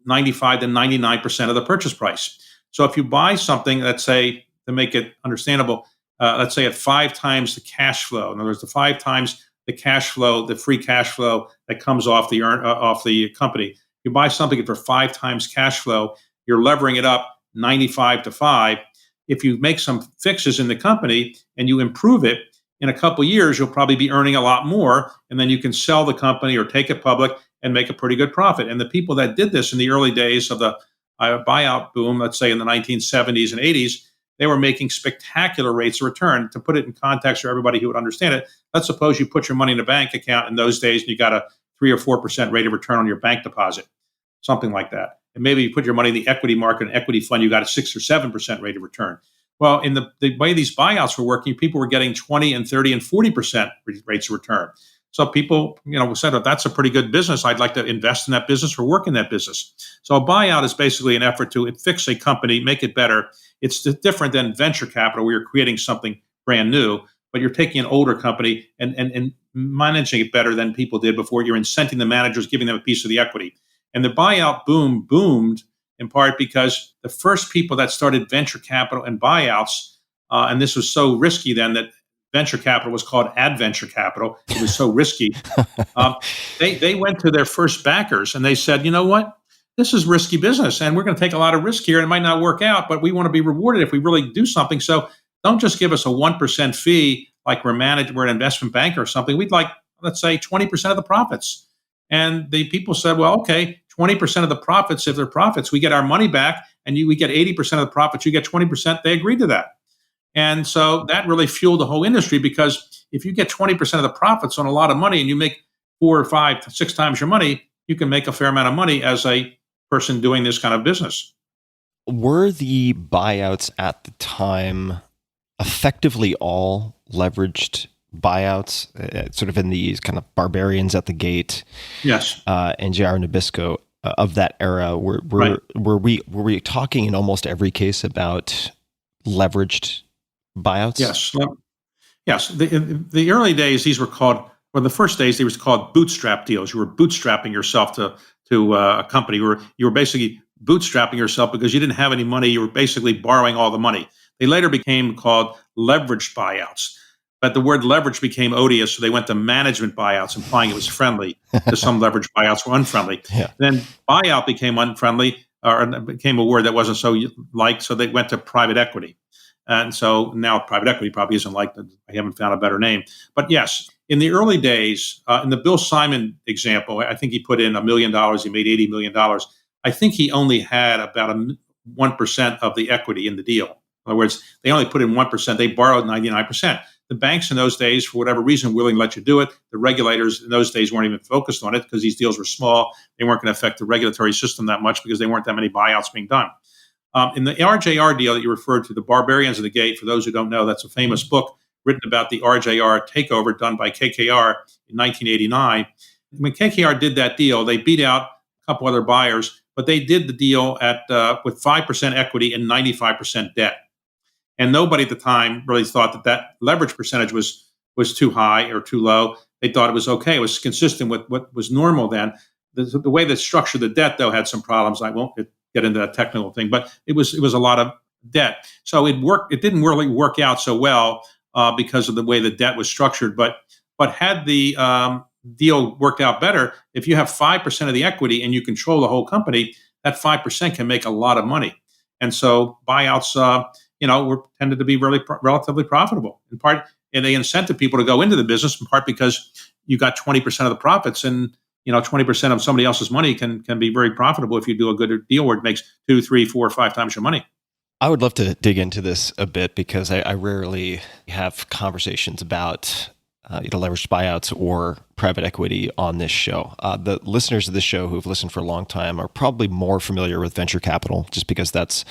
95 to 99% of the purchase price. So if you buy something, let's say, to make it understandable, let's say at 5 times the cash flow. In other words, the 5 times the cash flow, the free cash flow that comes off the company. You buy something for 5 times cash flow, you're levering it up 95 to 5. If you make some fixes in the company and you improve it, in a couple of years, you'll probably be earning a lot more, and then you can sell the company or take it public and make a pretty good profit. And the people that did this in the early days of the buyout boom, let's say in the 1970s and 80s, they were making spectacular rates of return. To put it in context for everybody who would understand it, let's suppose you put your money in a bank account in those days and you got a 3 or 4% rate of return on your bank deposit, something like that. And maybe you put your money in the equity market, an equity fund, you got a 6 or 7% rate of return. Well, in the way these buyouts were working, people were getting 20 and 30 and 40% rates of return. So people, said, oh, that's a pretty good business. I'd like to invest in that business or work in that business. So a buyout is basically an effort to fix a company, make it better. It's different than venture capital where you're creating something brand new, but you're taking an older company and managing it better than people did before. You're incenting the managers, giving them a piece of the equity. And the buyout boom boomed in part because the first people that started venture capital and buyouts, and this was so risky then that venture capital was called adventure capital. It was so risky. Um, they went to their first backers and they said, you know what? This is risky business and we're going to take a lot of risk here and it might not work out, but we want to be rewarded if we really do something. So don't just give us a 1% fee like we're an investment banker or something. We'd like, let's say, 20% of the profits. And the people said, well, okay, 20% of the profits, if they're profits, we get our money back and we get 80% of the profits, you get 20%. They agreed to that. And so that really fueled the whole industry because if you get 20% of the profits on a lot of money and you make 4 or 5, 6 times your money, you can make a fair amount of money as a person doing this kind of business. Were the buyouts at the time effectively all leveraged buyouts, sort of in these kind of barbarians at the gate? Yes. And J.R. Nabisco of that era? Were we talking in almost every case about leveraged buyouts? Yes. Yes. The early days, these were called, well, the first days, they was called bootstrap deals. You were bootstrapping yourself to a company. You were basically bootstrapping yourself because you didn't have any money. You were basically borrowing all the money. They later became called leveraged buyouts. But the word leverage became odious, so they went to management buyouts, implying it was friendly, because some leveraged buyouts were unfriendly. Yeah. Then buyout became unfriendly, or became a word that wasn't so liked, so they went to private equity. And so now private equity probably isn't liked. I haven't found a better name. But yes, in the early days, in the Bill Simon example, I think he put in $1 million, he made $80 million. I think he only had about 1% of the equity in the deal. In other words, they only put in 1%. They borrowed 99%. The banks in those days, for whatever reason, willing to let you do it. The regulators in those days weren't even focused on it because these deals were small. They weren't going to affect the regulatory system that much because there weren't that many buyouts being done. In the RJR deal that you referred to, The Barbarians of the Gate, for those who don't know, that's a famous book written about the RJR takeover done by KKR in 1989. When KKR did that deal, they beat out a couple other buyers, but they did the deal with 5% equity and 95% debt. And nobody at the time really thought that leverage percentage was too high or too low. They thought it was okay. It was consistent with what was normal then. The way they structured the debt, though, had some problems. I won't get into that technical thing, but it was a lot of debt. So it didn't really work out so well because of the way the debt was structured. But had the deal worked out better, if you have 5% of the equity and you control the whole company, that 5% can make a lot of money. And so buyouts, were tended to be really relatively profitable. In part, and they incented people to go into the business. In part because you got 20% of the profits, and 20% of somebody else's money can be very profitable if you do a good deal where it makes 2, 3, 4, 5 times your money. I would love to dig into this a bit because I rarely have conversations about leveraged buyouts or private equity on this show. The listeners of this show who've listened for a long time are probably more familiar with venture capital just because that's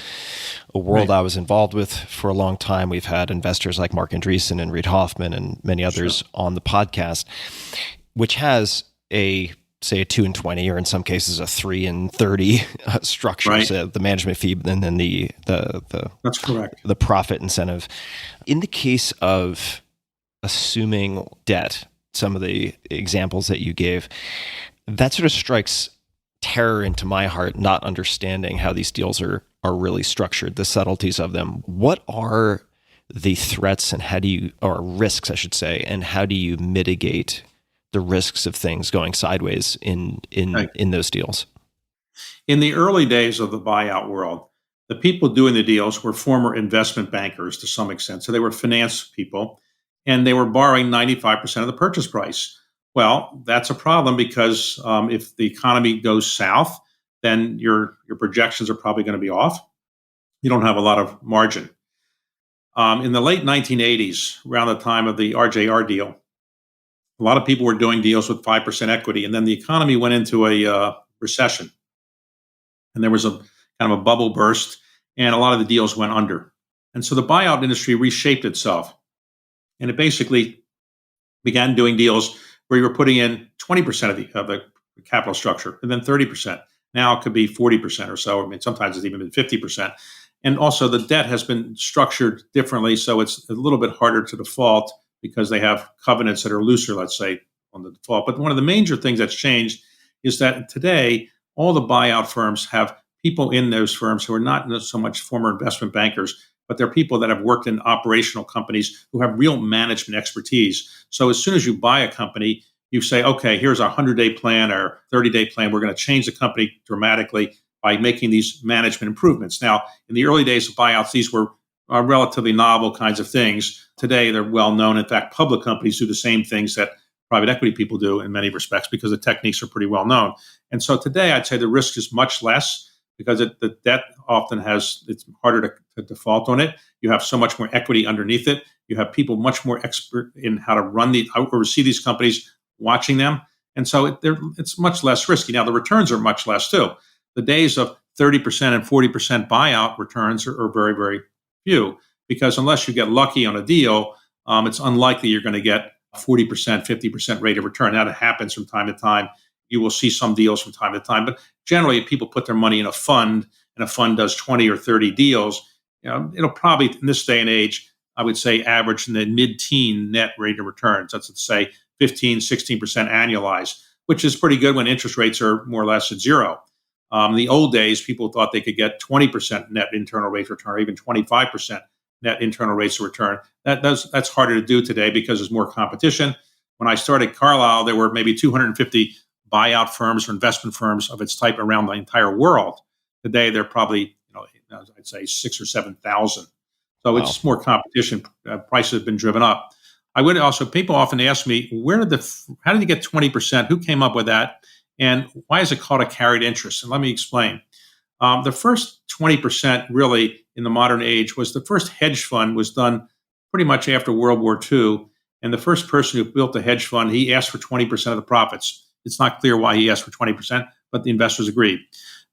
a world right. I was involved with for a long time. We've had investors like Mark Andreessen and Reid Hoffman and many others on the podcast, which has a 2 and 20, or in some cases a 3 and 30 structure. Right. So the management fee and then the that's correct. The profit incentive. In the case of assuming debt, some of the examples that you gave, that sort of strikes terror into my heart, not understanding how these deals are really structured, the subtleties of them. What are the threats and or risks, I should say, and how do you mitigate the risks of things going sideways in those deals? In the early days of the buyout world, the people doing the deals were former investment bankers to some extent. So they were finance people, and they were borrowing 95% of the purchase price. Well, that's a problem because if the economy goes south, then your projections are probably going to be off. You don't have a lot of margin. In the late 1980s, around the time of the RJR deal, a lot of people were doing deals with 5% equity, and then the economy went into a recession. And there was a kind of a bubble burst, and a lot of the deals went under. And so the buyout industry reshaped itself. And it basically began doing deals where you were putting in 20% of the capital structure and then 30%. Now it could be 40% or so. I mean, sometimes it's even been 50%. And also the debt has been structured differently, so it's a little bit harder to default because they have covenants that are looser, let's say, on the default. But one of the major things that's changed is that today, all the buyout firms have people in those firms who are not so much former investment bankers, but they're people that have worked in operational companies who have real management expertise. So as soon as you buy a company, you say, okay, here's our 100-day plan or 30-day plan. We're going to change the company dramatically by making these management improvements. Now, in the early days of buyouts, these were relatively novel kinds of things. Today, they're well known. In fact, public companies do the same things that private equity people do in many respects because the techniques are pretty well known. And so today, I'd say the risk is much less because the debt often it's harder to default on it. You have so much more equity underneath it. You have people much more expert in how to oversee these companies, watching them. And so it's much less risky. Now, the returns are much less too. The days of 30% and 40% buyout returns are very, very few, because unless you get lucky on a deal, it's unlikely you're going to get 40%, 50% rate of return. Now, that happens from time to time. You will see some deals from time to time, but generally, if people put their money in a fund and a fund does 20 or 30 deals, it'll probably, in this day and age, I would say average in the mid-teen net rate of returns. That's to say 15, 16% annualized, which is pretty good when interest rates are more or less at zero. In the old days, people thought they could get 20% net internal rate of return, or even 25% net internal rates of return. That's harder to do today because there's more competition. When I started Carlyle, there were maybe 250 buyout firms or investment firms of its type around the entire world. Today, they're probably, I'd say 6,000 or 7,000. So Wow. It's more competition. Prices have been driven up. I would also, people often ask me, how did you get 20%? Who came up with that? And why is it called a carried interest? And let me explain. The first 20% really in the modern age was the first hedge fund was done pretty much after World War II. And the first person who built the hedge fund, he asked for 20% of the profits. It's not clear why he asked for 20%, but the investors agreed.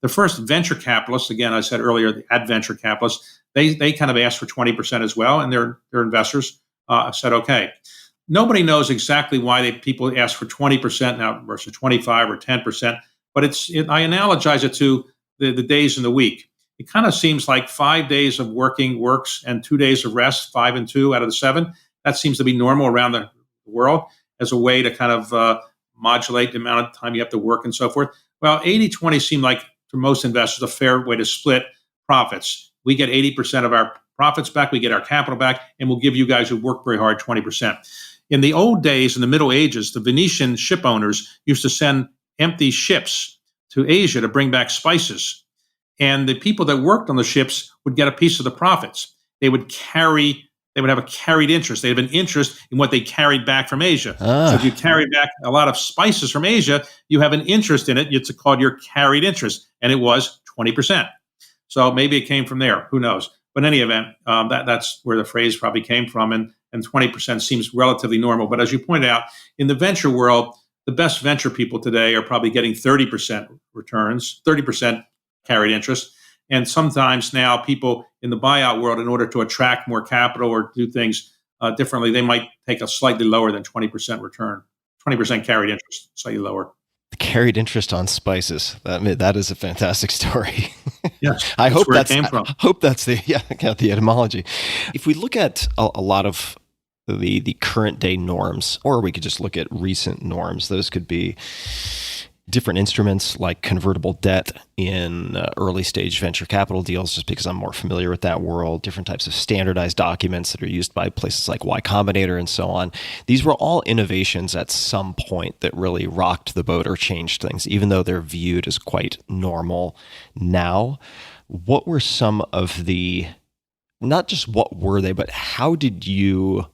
The first venture capitalists, again, I said earlier, the adventure capitalists, they kind of asked for 20% as well, and their investors said, okay. Nobody knows exactly why people ask for 20% now versus 25 or 10%, but I analogize it to the days in the week. It kind of seems like 5 days of working works and 2 days of rest, 5 and 2 out of the 7. That seems to be normal around the world as a way to kind of modulate the amount of time you have to work and so forth. Well, 80-20 seemed like, for most investors, a fair way to split profits. We get 80% of our profits back, we get our capital back, and we'll give you guys who work very hard 20%. In the old days, in the Middle Ages, the Venetian ship owners used to send empty ships to Asia to bring back spices. And the people that worked on the ships would get a piece of the profits. They would have a carried interest. They have an interest in what they carried back from Asia. So if you carry back a lot of spices from Asia, you have an interest in it. It's called your carried interest. And it was 20%. So maybe it came from there. Who knows? But in any event, that's where the phrase probably came from. And 20% seems relatively normal. But as you pointed out, in the venture world, the best venture people today are probably getting 30% returns, 30% carried interest. And sometimes now people in the buyout world, in order to attract more capital or do things differently, they might take a slightly lower than 20% return, 20% carried interest, slightly lower. The carried interest on spices. That is a fantastic story. Yes, I hope where that's it came from. I hope that's the etymology. If we look at a lot of the current day norms, or we could just look at recent norms, those could be different instruments like convertible debt in early stage venture capital deals, just because I'm more familiar with that world, different types of standardized documents that are used by places like Y Combinator and so on. These were all innovations at some point that really rocked the boat or changed things, even though they're viewed as quite normal now. What were some of the, not just what were they, but how did you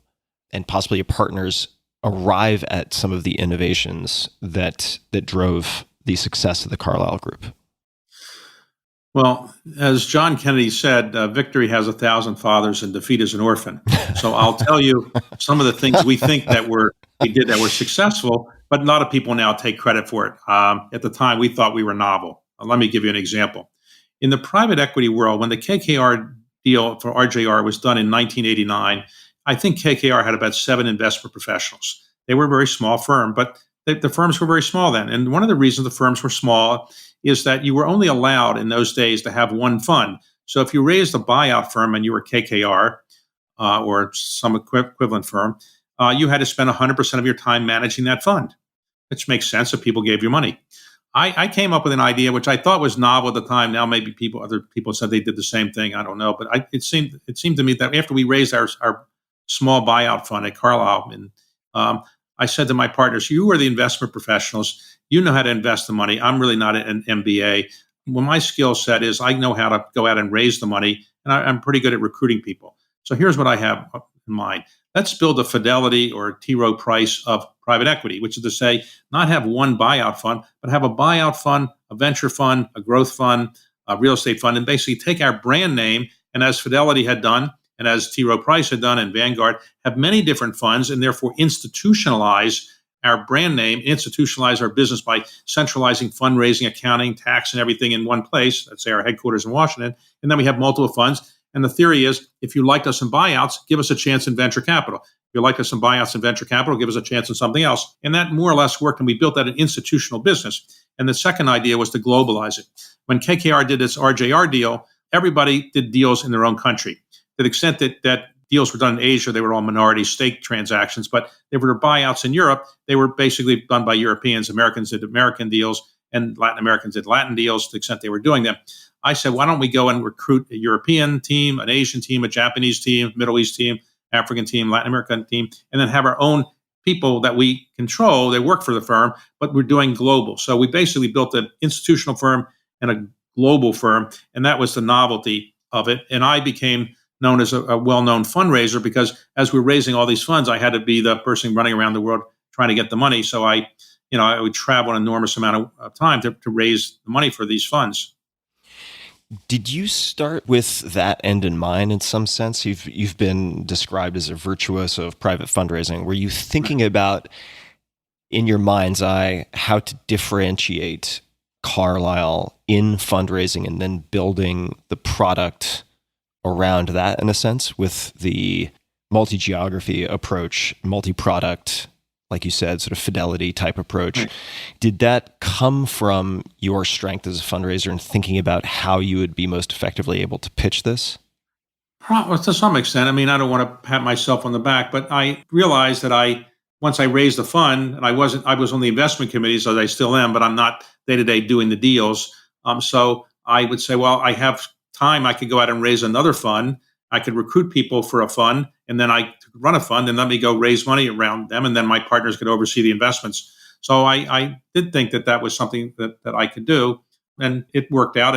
and possibly your partners arrive at some of the innovations that drove the success of the Carlyle Group? Well, as John Kennedy said, victory has 1,000 fathers and defeat is an orphan. So I'll tell you some of the things we think we did that were successful, but a lot of people now take credit for it. At the time, we thought we were novel. Let me give you an example. In the private equity world, when the KKR deal for RJR was done in 1989, I think KKR had about 7 investment professionals. They were a very small firm, but the firms were very small then. And one of the reasons the firms were small is that you were only allowed in those days to have one fund. So if you raised a buyout firm and you were KKR or some equivalent firm, you had to spend 100% of your time managing that fund, which makes sense if people gave you money. I came up with an idea which I thought was novel at the time. Now maybe other people said they did the same thing. I don't know, but it seemed to me that after we raised our small buyout fund at Carlyle, and I said to my partners, "You are the investment professionals. You know how to invest the money. I'm really not an MBA. Well, my skill set is I know how to go out and raise the money, and I'm pretty good at recruiting people. So here's what I have in mind. Let's build a Fidelity or a T. Rowe Price of private equity, which is to say, not have one buyout fund, but have a buyout fund, a venture fund, a growth fund, a real estate fund, and basically take our brand name, and as Fidelity had done, and as T. Rowe Price had done, and Vanguard, have many different funds, and therefore institutionalize our brand name, institutionalize our business by centralizing fundraising, accounting, tax, and everything in one place. Let's say our headquarters in Washington. And then we have multiple funds. And the theory is, if you liked us in buyouts, give us a chance in venture capital. If you like us in buyouts and venture capital, give us a chance in something else. And that more or less worked, and we built that an institutional business. And the second idea was to globalize it. When KKR did its RJR deal, everybody did deals in their own country. To the extent that deals were done in Asia, they were all minority stake transactions, but they were buyouts in Europe. They were basically done by Europeans. Americans did American deals, and Latin Americans did Latin deals to the extent they were doing them. I said, why don't we go and recruit a European team, an Asian team, a Japanese team, Middle East team, African team, Latin American team, and then have our own people that we control. They work for the firm, but we're doing global. So we basically built an institutional firm and a global firm, and that was the novelty of it. And I became known as a well-known fundraiser because as we're raising all these funds, I had to be the person running around the world trying to get the money. So I would travel an enormous amount of time to raise the money for these funds. Did you start with that end in mind in some sense? You've been described as a virtuoso of private fundraising. Were you thinking about, in your mind's eye, how to differentiate Carlyle in fundraising and then building the product around that, in a sense, with the multi-geography approach, multi-product, like you said, sort of Fidelity type approach? Right. Did that come from your strength as a fundraiser and thinking about how you would be most effectively able to pitch this? Well, to some extent. I mean, I don't want to pat myself on the back, but I realized that once I raised the fund, and I was on the investment committee, so I still am, but I'm not day-to-day doing the deals. So I would say, well, I have time. I could go out and raise another fund. I could recruit people for a fund, and then I could run a fund, and let me go raise money around them, and then my partners could oversee the investments. So I did think that was something that I could do, and it worked out.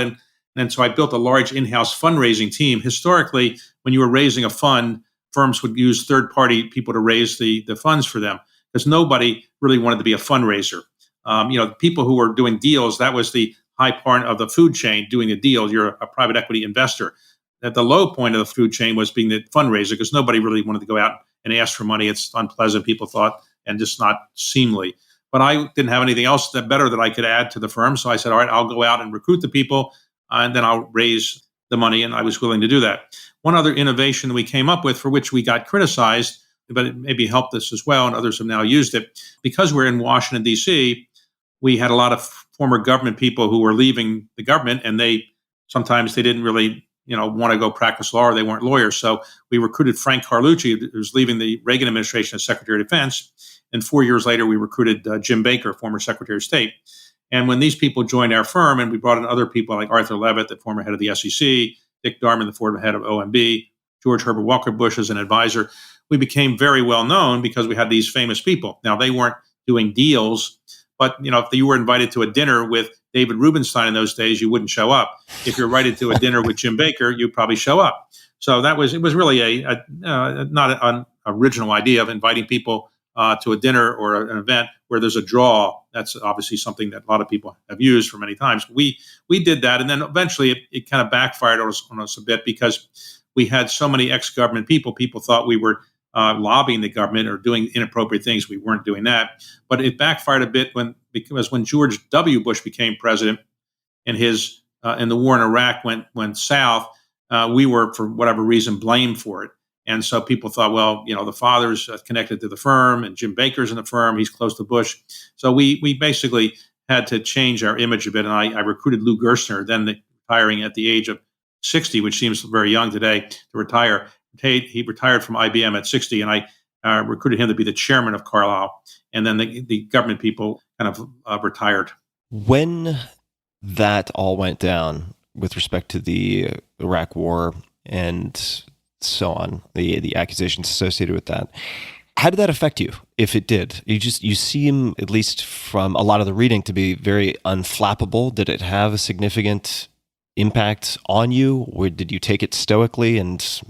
And so I built a large in-house fundraising team. Historically, when you were raising a fund, firms would use third-party people to raise the funds for them because nobody really wanted to be a fundraiser. The people who were doing deals, that was the high part of the food chain, doing a deal. You're a private equity investor. At the low point of the food chain was being the fundraiser because nobody really wanted to go out and ask for money. It's unpleasant, people thought, and just not seemly. But I didn't have anything else better that I could add to the firm. So I said, all right, I'll go out and recruit the people, and then I'll raise the money. And I was willing to do that. One other innovation that we came up with, for which we got criticized, but it maybe helped us as well, and others have now used it. Because we're in Washington, D.C., we had a lot of former government people who were leaving the government, and sometimes they didn't really want to go practice law, or they weren't lawyers. So we recruited Frank Carlucci, who was leaving the Reagan administration as Secretary of Defense. And 4 years later, we recruited Jim Baker, former Secretary of State. And when these people joined our firm, and we brought in other people like Arthur Levitt, the former head of the SEC, Dick Darman, the former head of OMB, George Herbert Walker Bush as an advisor, we became very well known because we had these famous people. Now, they weren't doing deals, but if you were invited to a dinner with David Rubenstein in those days, you wouldn't show up. If you're invited to a dinner with Jim Baker, you'd probably show up. So it was really not an original idea of inviting people to a dinner or an event where there's a draw. That's obviously something that a lot of people have used for many times. We did that, and then eventually it kind of backfired on us a bit because we had so many ex-government people. People thought we were lobbying the government or doing inappropriate things. We weren't doing that. But it backfired a bit because when George W. Bush became president and and the war in Iraq went south, we were, for whatever reason, blamed for it. And so people thought, well, the father's connected to the firm, and Jim Baker's in the firm. He's close to Bush. So we basically had to change our image a bit. And I recruited Lou Gerstner, then retiring at the age of 60, which seems very young today, to retire. He retired from IBM at 60, and I recruited him to be the chairman of Carlyle. And then the government people kind of retired. When that all went down with respect to the Iraq War and so on, the accusations associated with that, how did that affect you, if it did? You seem, at least from a lot of the reading, to be very unflappable. Did it have a significant impact on you, or did you take it stoically and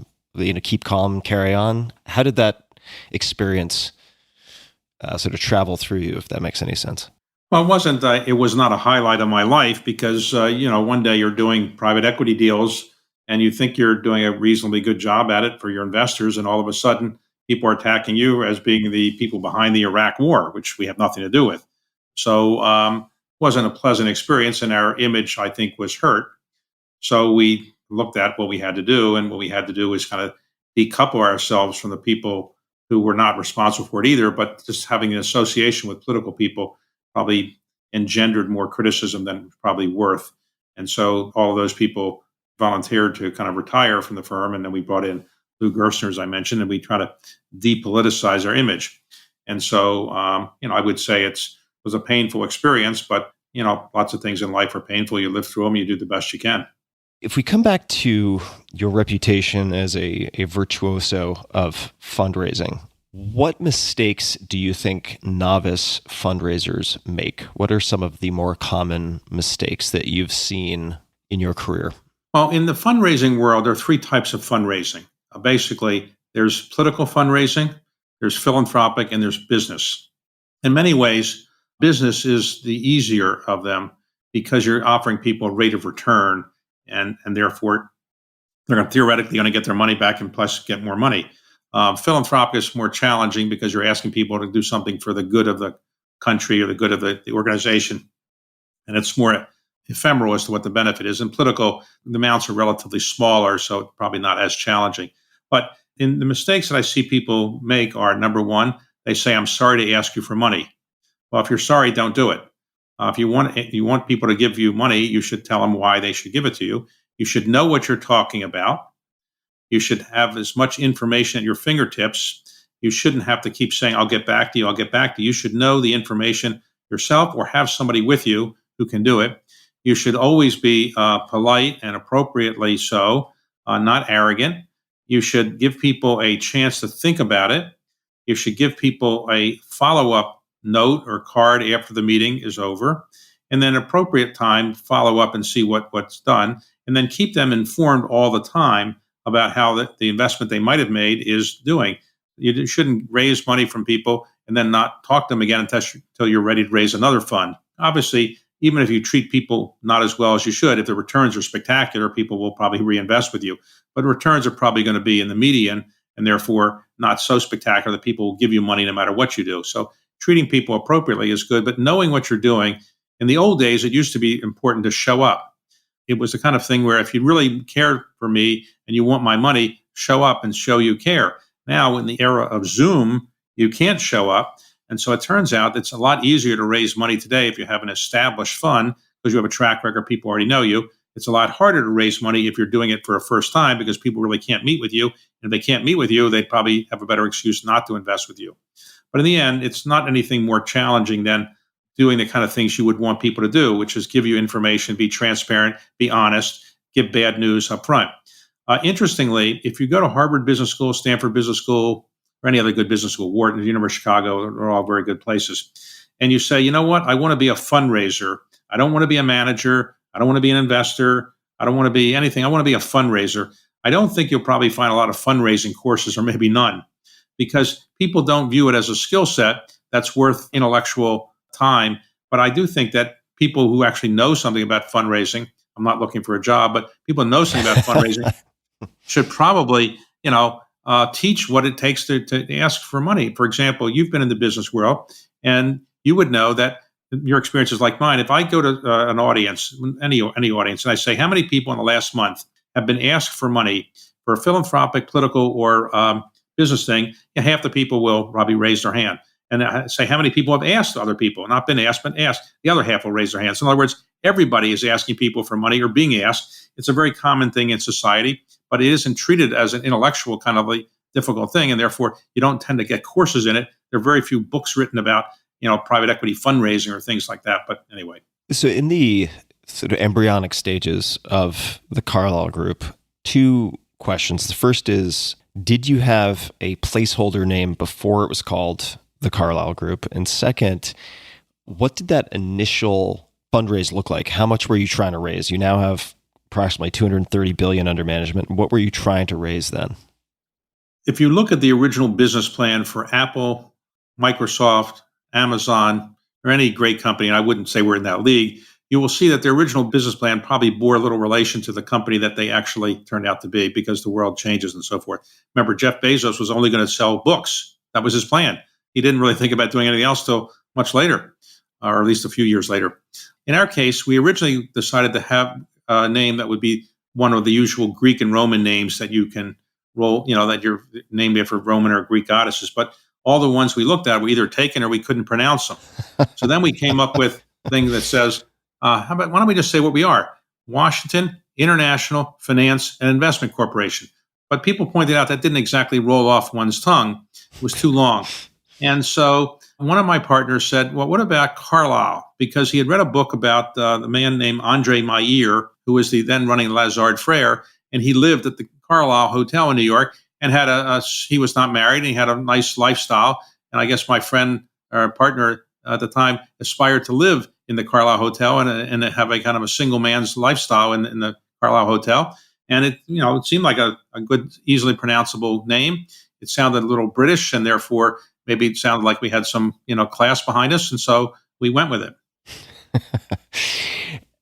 keep calm, carry on? How did that experience sort of travel through you, if that makes any sense? Well, it wasn't. It was not a highlight of my life because one day you're doing private equity deals and you think you're doing a reasonably good job at it for your investors, and all of a sudden people are attacking you as being the people behind the Iraq War, which we have nothing to do with. So it wasn't a pleasant experience, and our image, I think, was hurt. So we looked at what we had to do, and what we had to do was kind of decouple ourselves from the people who were not responsible for it either, but just having an association with political people probably engendered more criticism than it was probably worth. And so all of those people volunteered to kind of retire from the firm, and then we brought in Lou Gerstner, as I mentioned, and we try to depoliticize our image. And so, I would say it was a painful experience, but, lots of things in life are painful. You live through them, you do the best you can. If we come back to your reputation as a virtuoso of fundraising, what mistakes do you think novice fundraisers make? What are some of the more common mistakes that you've seen in your career? Well, in the fundraising world, there are three types of fundraising. Basically, there's political fundraising, there's philanthropic, and there's business. In many ways, business is the easier of them because you're offering people a rate of return, and therefore they're theoretically going to get their money back and plus get more money. Philanthropic is more challenging because you're asking people to do something for the good of the country or the good of the organization, and it's more ephemeral as to what the benefit is. In political, the amounts are relatively smaller, so probably not as challenging. But in the mistakes that I see people make are, number one, they say, "I'm sorry to ask you for money." Well, if you're sorry, don't do it. If you want people to give you money, you should tell them why they should give it to you. You should know what you're talking about. You should have as much information at your fingertips. You shouldn't have to keep saying, "I'll get back to you, I'll get back to you." You should know the information yourself or have somebody with you who can do it. You should always be polite and appropriately so, not arrogant. You should give people a chance to think about it. You should give people a follow-up note or card after the meeting is over. And then appropriate time, follow up and see what's done. And then keep them informed all the time about how the investment they might have made is doing. You shouldn't raise money from people and then not talk to them again until you're ready to raise another fund. Obviously, even if you treat people not as well as you should, if the returns are spectacular, people will probably reinvest with you. But returns are probably going to be in the median and therefore not so spectacular that people will give you money no matter what you do. So treating people appropriately is good, but knowing what you're doing. In the old days, it used to be important to show up. It was the kind of thing where if you really care for me and you want my money, show up and show you care. Now, in the era of Zoom, you can't show up. And so it turns out it's a lot easier to raise money today if you have an established fund because you have a track record, people already know you. It's a lot harder to raise money if you're doing it for a first time because people really can't meet with you. And if they can't meet with you, they'd probably have a better excuse not to invest with you. But in the end, it's not anything more challenging than doing the kind of things you would want people to do, which is give you information, be transparent, be honest, give bad news up front. Interestingly, if you go to Harvard Business School, Stanford Business School, or any other good business school, Wharton, the University of Chicago, are all very good places. And you say, you know what, I want to be a fundraiser. I don't want to be a manager. I don't want to be an investor. I don't want to be anything. I want to be a fundraiser. I don't think you'll probably find a lot of fundraising courses, or maybe none, because people don't view it as a skill set that's worth intellectual time. But I do think that people who actually know something about fundraising, I'm not looking for a job, but people who know something about fundraising should probably, teach what it takes to ask for money. For example, you've been in the business world, and you would know that your experience is like mine. If I go to an audience, any audience, and I say, how many people in the last month have been asked for money for a philanthropic, political, or business thing, half the people will probably raise their hand. And I say, how many people have asked other people? Not been asked, but asked. The other half will raise their hands. So in other words, everybody is asking people for money or being asked. It's a very common thing in society, but it isn't treated as an intellectual kind of a difficult thing. And therefore, you don't tend to get courses in it. There are very few books written about, private equity fundraising or things like that. But anyway. So in the sort of embryonic stages of the Carlyle Group, two questions. The first is, did you have a placeholder name before it was called the Carlyle Group? And second, what did that initial fundraise look like? How much were you trying to raise? You now have approximately 230 billion under management. What were you trying to raise then? If you look at the original business plan for Apple, Microsoft, Amazon, or any great company, and I wouldn't say we're in that league, you will see that their original business plan probably bore little relation to the company that they actually turned out to be, because the world changes and so forth. Remember, Jeff Bezos was only going to sell books. That was his plan. He didn't really think about doing anything else till much later, or at least a few years later. In our case, we originally decided to have a name that would be one of the usual Greek and Roman names that you can roll, that you're named after Roman or Greek goddesses. But all the ones we looked at were either taken or we couldn't pronounce them. So then we came up with a thing that says, why don't we just say what we are? Washington International Finance and Investment Corporation. But people pointed out that didn't exactly roll off one's tongue. It was too long. And so one of my partners said, well, what about Carlyle? Because he had read a book about the man named Andre Meyer, who was the then running Lazard Frere, and he lived at the Carlyle Hotel in New York and had he was not married, and he had a nice lifestyle. And I guess my friend or partner at the time aspired to live in the Carlyle Hotel and have a kind of a single man's lifestyle in the Carlyle Hotel. And it seemed like a good, easily pronounceable name. It sounded a little British, and therefore maybe it sounded like we had some, class behind us. And so we went with it.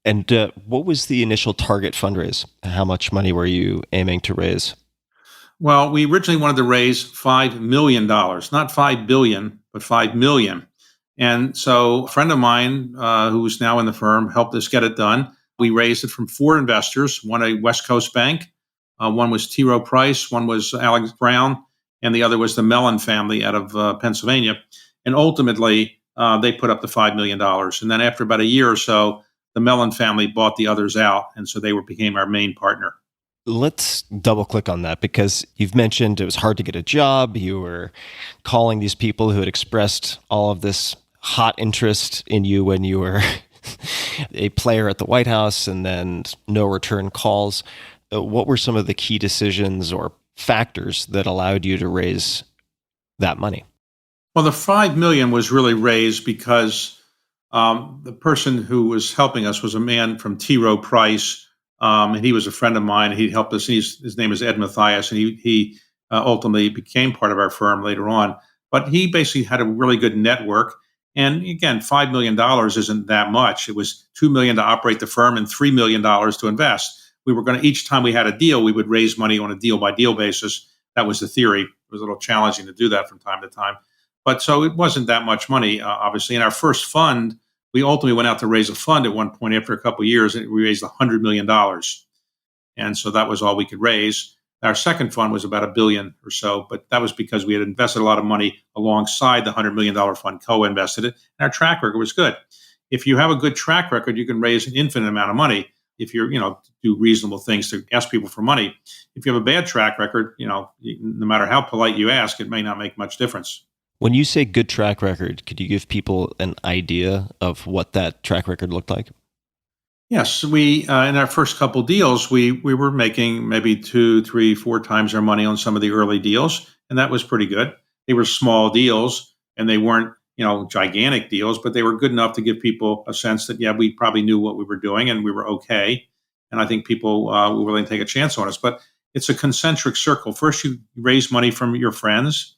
And what was the initial target fundraise? How much money were you aiming to raise? Well, we originally wanted to raise $5 million, not $5 billion, but $5 million. And so a friend of mine who's now in the firm helped us get it done. We raised it from 4 investors, one a West Coast bank, one was T. Rowe Price, one was Alex Brown, and the other was the Mellon family out of Pennsylvania. And ultimately, they put up the $5 million. And then after about a year or so, the Mellon family bought the others out. And so they became our main partner. Let's double click on that, because you've mentioned it was hard to get a job. You were calling these people who had expressed all of this hot interest in you when you were a player at the White House, and then no return calls. What were some of the key decisions or factors that allowed you to raise that money? Well, the $5 million was really raised because the person who was helping us was a man from T. Rowe Price, and he was a friend of mine. He helped us. His name is Ed Mathias, and he ultimately became part of our firm later on. But he basically had a really good network. And again, $5 million isn't that much. It was $2 million to operate the firm and $3 million to invest. We were going to, each time we had a deal, we would raise money on a deal by deal basis. That was the theory. It was a little challenging to do that from time to time. But so it wasn't that much money, obviously. In our first fund, we ultimately went out to raise a fund at one point after a couple of years, and we raised $100 million. And so that was all we could raise. Our second fund was about $1 billion or so, but that was because we had invested a lot of money alongside the $100 million fund, co-invested it, and our track record was good. If you have a good track record, you can raise an infinite amount of money if you're, do reasonable things to ask people for money. If you have a bad track record, no matter how polite you ask, it may not make much difference. When you say good track record, could you give people an idea of what that track record looked like? Yes, we in our first couple deals, we were making maybe 2, 3, 4 times our money on some of the early deals, and that was pretty good. They were small deals, and they weren't gigantic deals, but they were good enough to give people a sense that we probably knew what we were doing and we were okay. And I think people were willing to take a chance on us. But it's a concentric circle. First, you raise money from your friends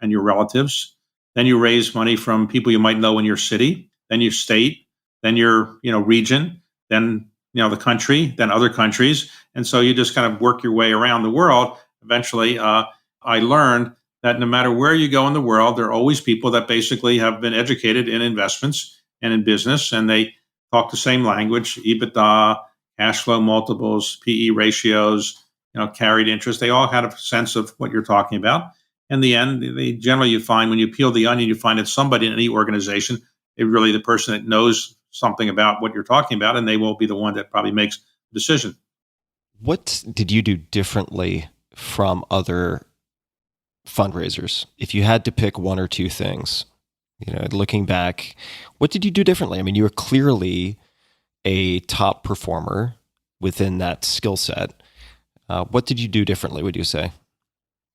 and your relatives. Then you raise money from people you might know in your city. Then your state. Then your region. Then the country, then other countries. And so you just kind of work your way around the world. Eventually, I learned that no matter where you go in the world, there are always people that basically have been educated in investments and in business, and they talk the same language: EBITDA, cash flow multiples, PE ratios, carried interest. They all had a sense of what you're talking about. In the end, generally you find when you peel the onion, you find it's somebody in any organization, really the person that knows something about what you're talking about, and they will be the one that probably makes the decision. What did you do differently from other fundraisers? If you had to pick one or two things, Looking back, what did you do differently? I mean, you were clearly a top performer within that skill set. What did you do differently, would you say?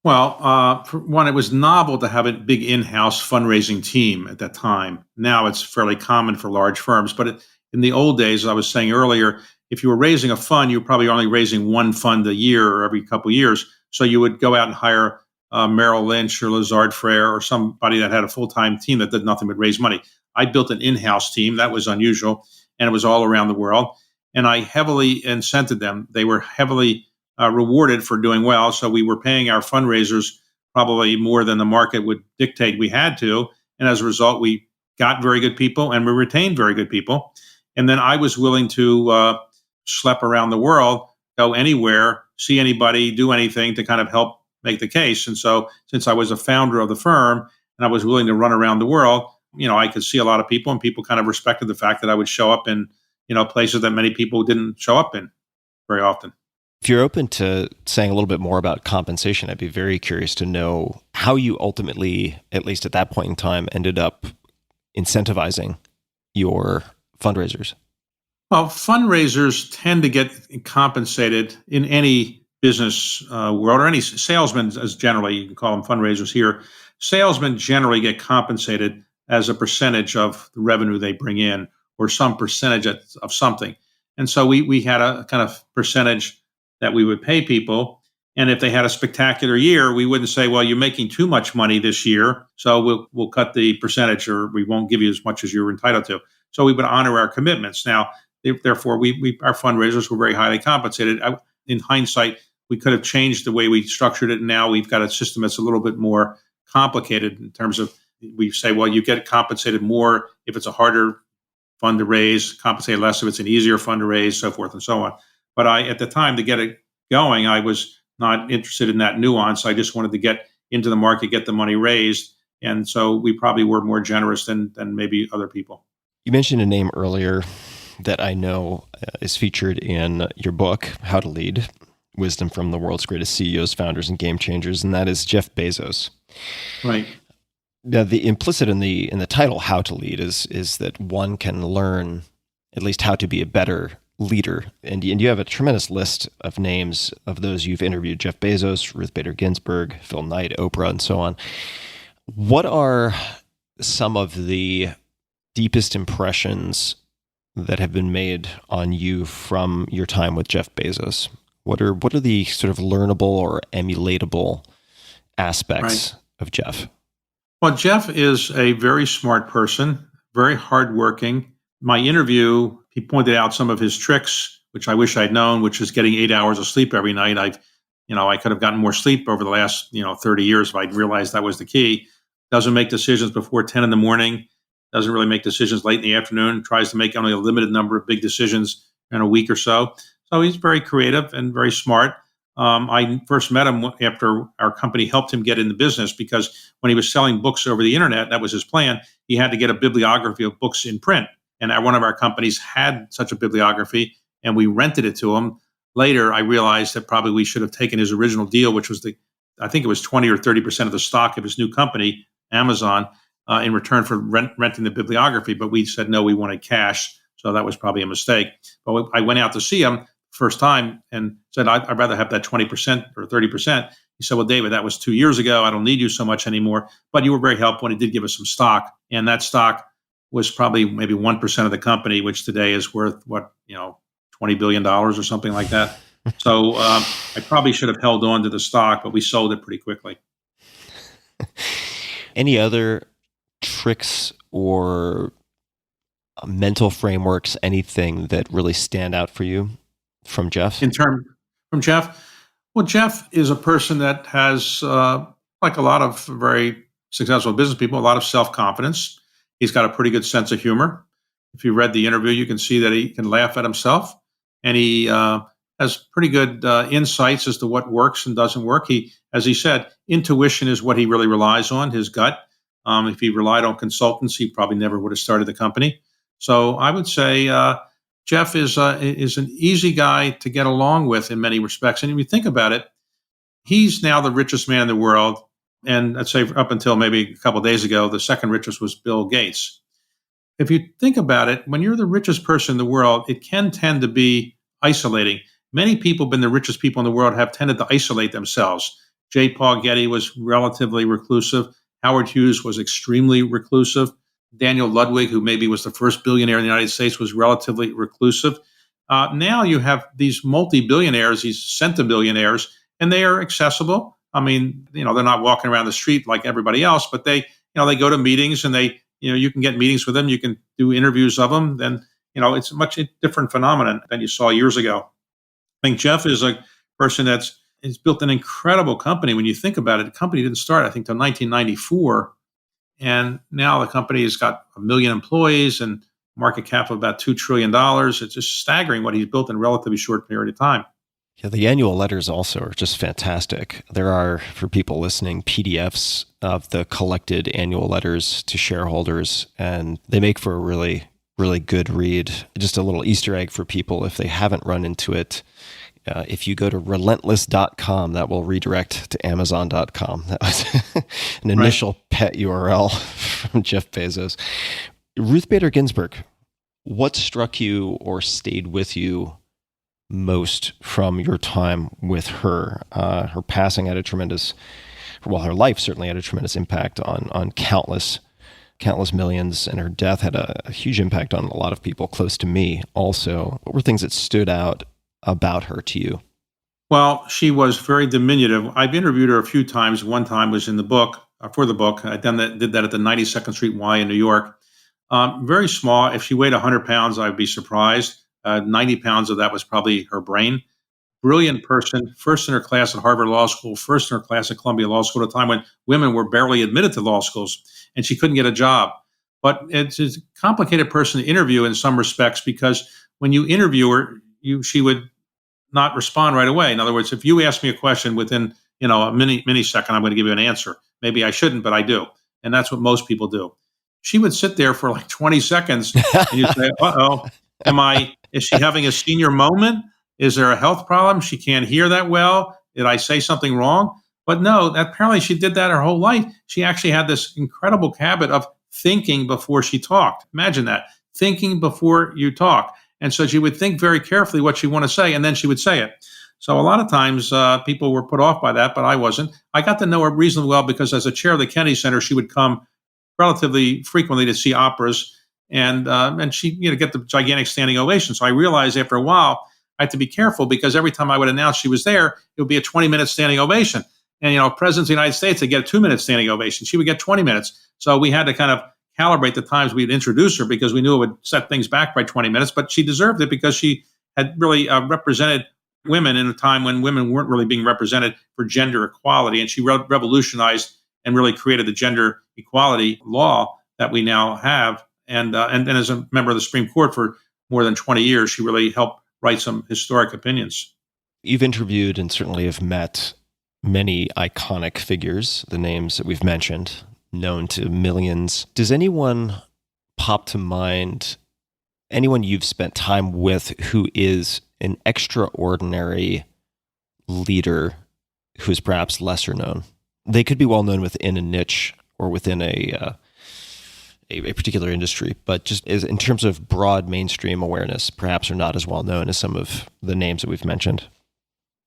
Well, for one, it was novel to have a big in-house fundraising team at that time. Now it's fairly common for large firms, but in the old days, as I was saying earlier, if you were raising a fund, you were probably only raising one fund a year or every couple of years. So you would go out and hire Merrill Lynch or Lazard Frere or somebody that had a full-time team that did nothing but raise money. I built an in-house team. That was unusual, and it was all around the world. And I heavily incented them. They were heavily rewarded for doing well. So we were paying our fundraisers probably more than the market would dictate we had to. And as a result, we got very good people and we retained very good people. And then I was willing to schlep around the world, go anywhere, see anybody, do anything to kind of help make the case. And so since I was a founder of the firm and I was willing to run around the world, I could see a lot of people, and people kind of respected the fact that I would show up in, places that many people didn't show up in very often. If you're open to saying a little bit more about compensation, I'd be very curious to know how you ultimately, at least at that point in time, ended up incentivizing your fundraisers. Well, fundraisers tend to get compensated in any business world, or any salesmen, as generally, you can call them fundraisers here. Salesmen generally get compensated as a percentage of the revenue they bring in, or some percentage of something. And so we had a kind of percentage that we would pay people. And if they had a spectacular year, we wouldn't say, well, you're making too much money this year, so we'll cut the percentage, or we won't give you as much as you're entitled to. So we would honor our commitments. Now, therefore, our fundraisers were very highly compensated. In hindsight, we could have changed the way we structured it. Now we've got a system that's a little bit more complicated in terms of, we say, well, you get compensated more if it's a harder fund to raise, compensated less if it's an easier fund to raise, so forth and so on. But at the time, to get it going, I was not interested in that nuance. I just wanted to get into the market, get the money raised. And so we probably were more generous than maybe other people. You mentioned a name earlier that I know is featured in your book, How to Lead, Wisdom from the World's Greatest CEOs, Founders, and Game Changers, and that is Jeff Bezos. Right. Now, the implicit in the title, How to Lead, is that one can learn at least how to be a better leader. And you have a tremendous list of names of those you've interviewed: Jeff Bezos, Ruth Bader Ginsburg, Phil Knight, Oprah, and so on. What are some of the deepest impressions that have been made on you from your time with Jeff Bezos? What are the sort of learnable or emulatable aspects of Jeff? Well, Jeff is a very smart person, very hardworking. My interview, he pointed out some of his tricks, which I wish I'd known, which is getting 8 hours of sleep every night. I could have gotten more sleep over the last, 30 years if I'd realized that was the key. Doesn't make decisions before 10 in the morning. Doesn't really make decisions late in the afternoon. Tries to make only a limited number of big decisions in a week or so. So he's very creative and very smart. I first met him after our company helped him get in the business, because when he was selling books over the internet, that was his plan. He had to get a bibliography of books in print. And one of our companies had such a bibliography, and we rented it to him. Later, I realized that probably we should have taken his original deal, which was I think it was 20 or 30% of the stock of his new company, Amazon, in return for renting the bibliography. But we said, no, we wanted cash. So that was probably a mistake. But I went out to see him first time and said, I'd rather have that 20% or 30%. He said, well, David, that was 2 years ago. I don't need you so much anymore. But you were very helpful, and he did give us some stock. And that stock was probably maybe 1% of the company, which today is worth $20 billion or something like that. So I probably should have held on to the stock, but we sold it pretty quickly. Any other tricks or mental frameworks, anything that really stand out for you from Jeff? From Jeff? Well, Jeff is a person that has, like a lot of very successful business people, a lot of self-confidence. He's got a pretty good sense of humor. If you read the interview, you can see that he can laugh at himself, and he has pretty good insights as to what works and doesn't work. As he said, intuition is what he really relies on, his gut. If he relied on consultants, he probably never would have started the company. So I would say Jeff is an easy guy to get along with in many respects. And if you think about it, he's now the richest man in the world. And I'd say up until maybe a couple of days ago, the second richest was Bill Gates. If you think about it, when you're the richest person in the world, it can tend to be isolating. Many people who've been the richest people in the world have tended to isolate themselves. J. Paul Getty was relatively reclusive. Howard Hughes was extremely reclusive. Daniel Ludwig, who maybe was the first billionaire in the United States, was relatively reclusive. Now you have these multi-billionaires, these centibillionaires, and they are accessible. I mean, they're not walking around the street like everybody else, but they go to meetings and you can get meetings with them. You can do interviews of them. Then, it's a much different phenomenon than you saw years ago. I think Jeff is a person that's built an incredible company. When you think about it, the company didn't start, I think, till 1994. And now the company has got 1 million employees and market cap of about $2 trillion. It's just staggering what he's built in a relatively short period of time. Yeah, the annual letters also are just fantastic. There are, for people listening, PDFs of the collected annual letters to shareholders, and they make for a really, really good read. Just a little Easter egg for people if they haven't run into it. If you go to relentless.com, that will redirect to amazon.com. That was an initial pet URL from Jeff Bezos. Ruth Bader Ginsburg, what struck you or stayed with you most from your time with her? Her passing had her life certainly had a tremendous impact on countless millions, and her death had a huge impact on a lot of people close to me also. What were things that stood out about her to you? Well, she was very diminutive. I've interviewed her a few times. One time was in the book, for the book. I did that at the 92nd Street Y in New York. Very small. If she weighed 100 pounds, I'd be surprised. 90 pounds of that was probably her brain. Brilliant person, first in her class at Harvard Law School, first in her class at Columbia Law School at a time when women were barely admitted to law schools, and she couldn't get a job. But it's a complicated person to interview in some respects, because when you interview her, she would not respond right away. In other words, if you ask me a question within a millisecond, I'm going to give you an answer. Maybe I shouldn't, but I do. And that's what most people do. She would sit there for like 20 seconds and you say, uh-oh, is she having a senior moment? Is there a health problem? She can't hear that well. Did I say something wrong? But no, apparently she did that her whole life. She actually had this incredible habit of thinking before she talked. Imagine that, thinking before you talk. And so she would think very carefully what she want to say, and then she would say it. So a lot of times people were put off by that, but I wasn't. I got to know her reasonably well because as a chair of the Kennedy Center, she would come relatively frequently to see operas, and she get the gigantic standing ovation. So I realized after a while I had to be careful, because every time I would announce she was there, it would be a 20-minute standing ovation. And presidents of the United States, they get a 2-minute standing ovation. She would get 20 minutes. So we had to kind of calibrate the times we'd introduce her, because we knew it would set things back by 20 minutes, but she deserved it because she had really represented women in a time when women weren't really being represented for gender equality. And she revolutionized and really created the gender equality law that we now have. And as a member of the Supreme Court for more than 20 years, she really helped write some historic opinions. You've interviewed and certainly have met many iconic figures, the names that we've mentioned, known to millions. Does anyone pop to mind, anyone you've spent time with who is an extraordinary leader who's perhaps lesser known? They could be well known within a niche or within a particular industry, but just in terms of broad mainstream awareness, perhaps are not as well known as some of the names that we've mentioned.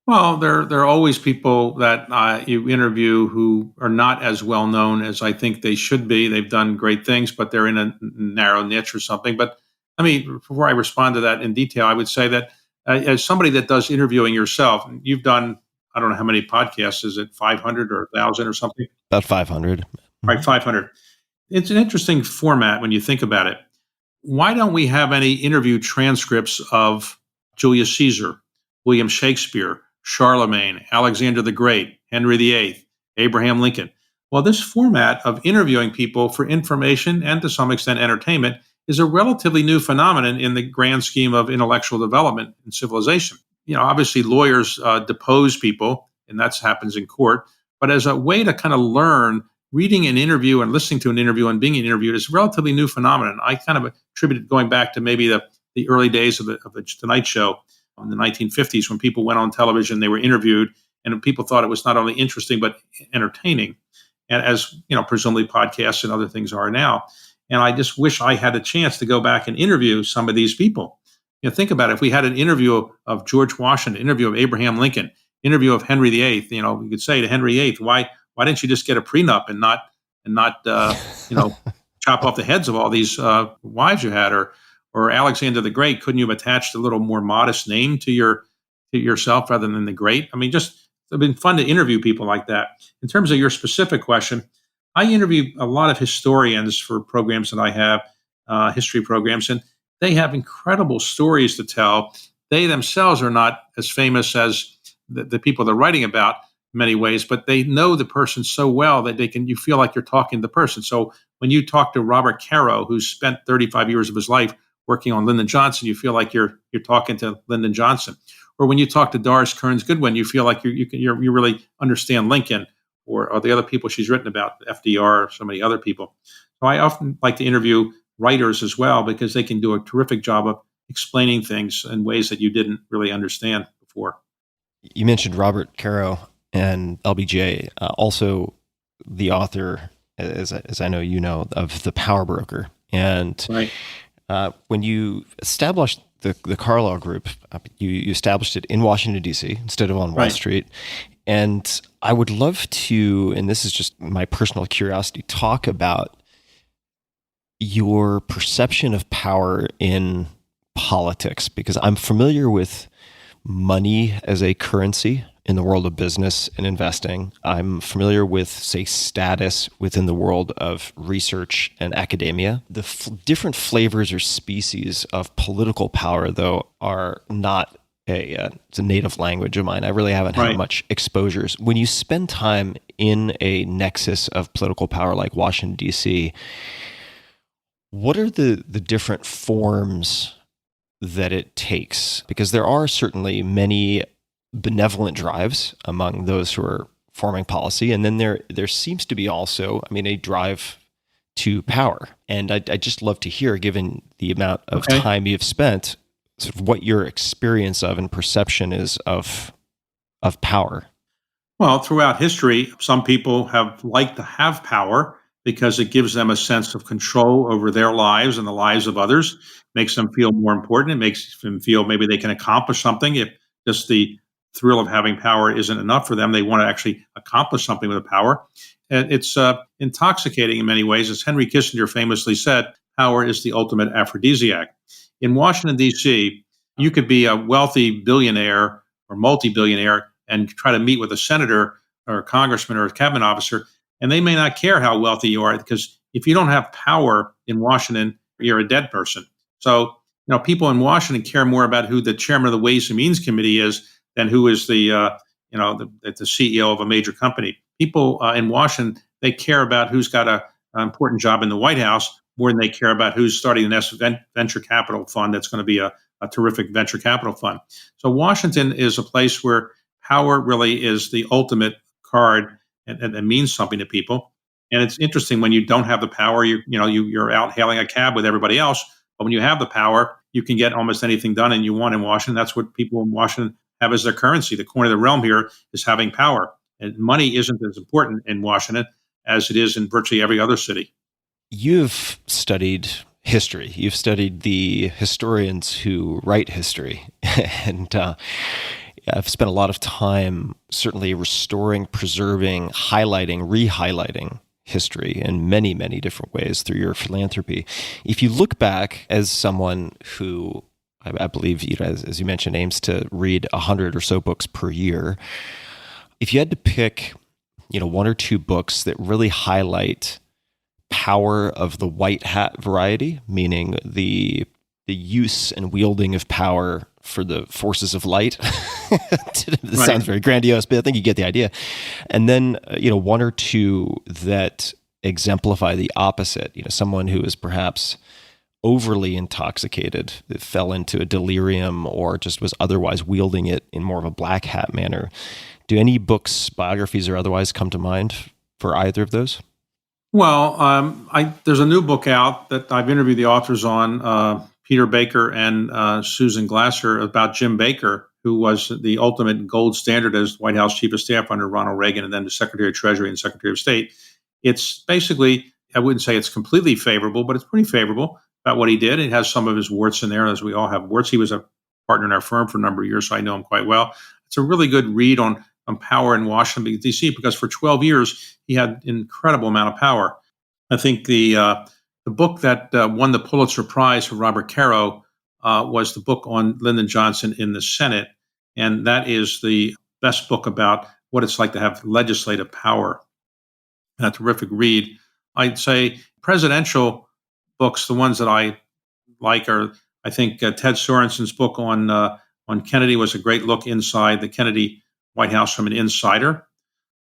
Well, there are always people that you interview who are not as well known as I think they should be. They've done great things, but they're in a narrow niche or something. But before I respond to that in detail, I would say that as somebody that does interviewing yourself, you've done, I don't know how many podcasts, is it 500 or 1,000 or something? About 500. Right, 500. It's an interesting format when you think about it. Why don't we have any interview transcripts of Julius Caesar, William Shakespeare, Charlemagne, Alexander the Great, Henry VIII, Abraham Lincoln? Well, this format of interviewing people for information and to some extent entertainment is a relatively new phenomenon in the grand scheme of intellectual development and civilization. Obviously lawyers depose people, and that happens in court, but as a way to kind of learn, reading an interview and listening to an interview and being interviewed is a relatively new phenomenon. I kind of attribute it going back to maybe the early days of the Tonight Show in the 1950s, when people went on television, they were interviewed, and people thought it was not only interesting but entertaining. and as presumably podcasts and other things are now. And I just wish I had a chance to go back and interview some of these people. Think about it. If we had an interview of George Washington, interview of Abraham Lincoln, interview of Henry VIII, we could say to Henry VIII, why didn't you just get a prenup and not chop off the heads of all these wives you had, or Alexander the Great? Couldn't you have attached a little more modest name to yourself rather than the Great? I mean, just it's been fun to interview people like that. In terms of your specific question, I interview a lot of historians for programs that I have, history programs, and they have incredible stories to tell. They themselves are not as famous as the people they're writing about in many ways, but they know the person so well that you feel like you're talking to the person. So when you talk to Robert Caro, who spent 35 years of his life working on Lyndon Johnson, you feel like you're talking to Lyndon Johnson. Or when you talk to Doris Kearns Goodwin, you feel like you really understand Lincoln or the other people she's written about, FDR, or so many other people. So I often like to interview writers as well because they can do a terrific job of explaining things in ways that you didn't really understand before. You mentioned Robert Caro and LBJ, also the author, as I know you know, of The Power Broker. And right. When you established the Carlyle Group, you established it in Washington, D.C. instead of on Wall Right. Street. And I would love to, and this is just my personal curiosity, talk about your perception of power in politics, because I'm familiar with money as a currency in the world of business and investing. I'm familiar with, say, status within the world of research and academia. The different flavors or species of political power, though, are not it's a native language of mine. I really haven't had Right. much exposures. When you spend time in a nexus of political power like Washington, D.C., what are the different forms that it takes? Because there are certainly many benevolent drives among those who are forming policy. And then there seems to be also, a drive to power. And I'd just love to hear, given the amount of Okay. time you've spent, sort of what your experience of and perception is of power. Well, throughout history, some people have liked to have power because it gives them a sense of control over their lives and the lives of others, makes them feel more important. It makes them feel maybe they can accomplish something. If just the thrill of having power isn't enough for them, they want to actually accomplish something with the power. And it's intoxicating in many ways. As Henry Kissinger famously said, power is the ultimate aphrodisiac. In Washington, D.C., you could be a wealthy billionaire or multi-billionaire and try to meet with a senator or a congressman or a cabinet officer, and they may not care how wealthy you are, because if you don't have power in Washington, you're a dead person. So, people in Washington care more about who the chairman of the Ways and Means Committee is than who is the CEO of a major company. People in Washington, they care about who's got an important job in the White House more than they care about who's starting the next venture capital fund that's going to be a terrific venture capital fund. So Washington is a place where power really is the ultimate card and means something to people. And it's interesting when you don't have the power, you're out hailing a cab with everybody else. But when you have the power, you can get almost anything done and you want in Washington. That's what people in Washington have as their currency. The coin of the realm here is having power. And money isn't as important in Washington as it is in virtually every other city. You've studied history. You've studied the historians who write history. And I've spent a lot of time certainly restoring, preserving, highlighting, re-highlighting history in many, many different ways through your philanthropy. If you look back as someone who, I believe, as you mentioned, aims to read 100 or so books per year, if you had to pick, one or two books that really highlight power of the white hat variety, meaning the use and wielding of power for the forces of light. This sounds very grandiose, but I think you get the idea. And then, one or two that exemplify the opposite, someone who is perhaps overly intoxicated, that fell into a delirium or just was otherwise wielding it in more of a black hat manner. Do any books, biographies or otherwise come to mind for either of those? Well, there's a new book out that I've interviewed the authors on, Peter Baker and Susan Glasser, about Jim Baker, who was the ultimate gold standard as White House Chief of Staff under Ronald Reagan and then the Secretary of Treasury and Secretary of State. It's basically, I wouldn't say it's completely favorable, but it's pretty favorable about what he did. It has some of his warts in there, as we all have warts. He was a partner in our firm for a number of years, so I know him quite well. It's a really good read on power in Washington, D.C., because for 12 years, he had an incredible amount of power. I think the book that won the Pulitzer Prize for Robert Caro was the book on Lyndon Johnson in the Senate. And that is the best book about what it's like to have legislative power. And a terrific read. I'd say presidential books, the ones that I like are, I think, Ted Sorensen's book on Kennedy was a great look inside the Kennedy White House from an insider.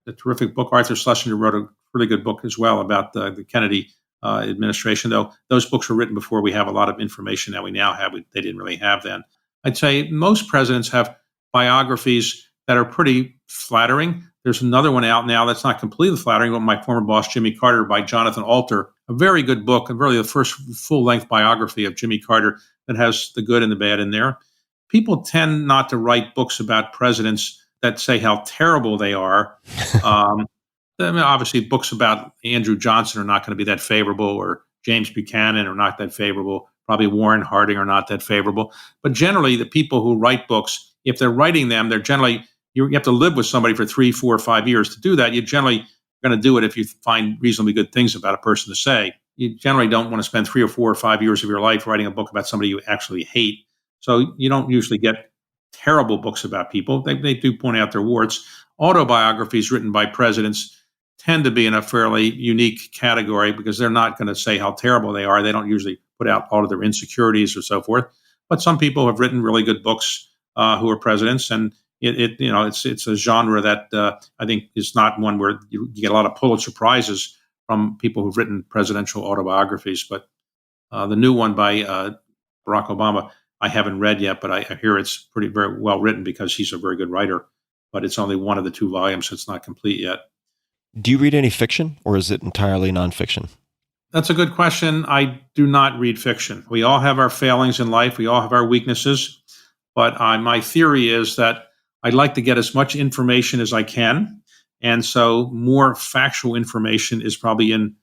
A terrific book. Arthur Schlesinger wrote a really good book as well about the Kennedy administration, though those books were written before we have a lot of information that we now have. They didn't really have then. I'd say most presidents have biographies that are pretty flattering. There's another one out now that's not completely flattering, but my former boss, Jimmy Carter, by Jonathan Alter, a very good book, and really the first full-length biography of Jimmy Carter that has the good and the bad in there. People tend not to write books about presidents that say how terrible they are. Obviously, books about Andrew Johnson are not going to be that favorable, or James Buchanan are not that favorable. Probably Warren Harding are not that favorable. But generally, the people who write books, if they're writing them, they're generally, you have to live with somebody for 3, 4, or 5 years to do that. You generally are going to do it if you find reasonably good things about a person to say. You generally don't want to spend 3 or 4 or 5 years of your life writing a book about somebody you actually hate. So you don't usually get terrible books about people. They do point out their warts. Autobiographies written by presidents tend to be in a fairly unique category because they're not going to say how terrible they are. They don't usually put out all of their insecurities or so forth. But some people have written really good books who are presidents, and it's a genre that I think is not one where you get a lot of Pulitzer Prizes from people who've written presidential autobiographies. But the new one by Barack Obama, I haven't read yet, but I hear it's very well written because he's a very good writer. But it's only one of the 2 volumes, so it's not complete yet. Do you read any fiction, or is it entirely nonfiction? That's a good question. I do not read fiction. We all have our failings in life. We all have our weaknesses. But my theory is that I'd like to get as much information as I can. And so more factual information is probably in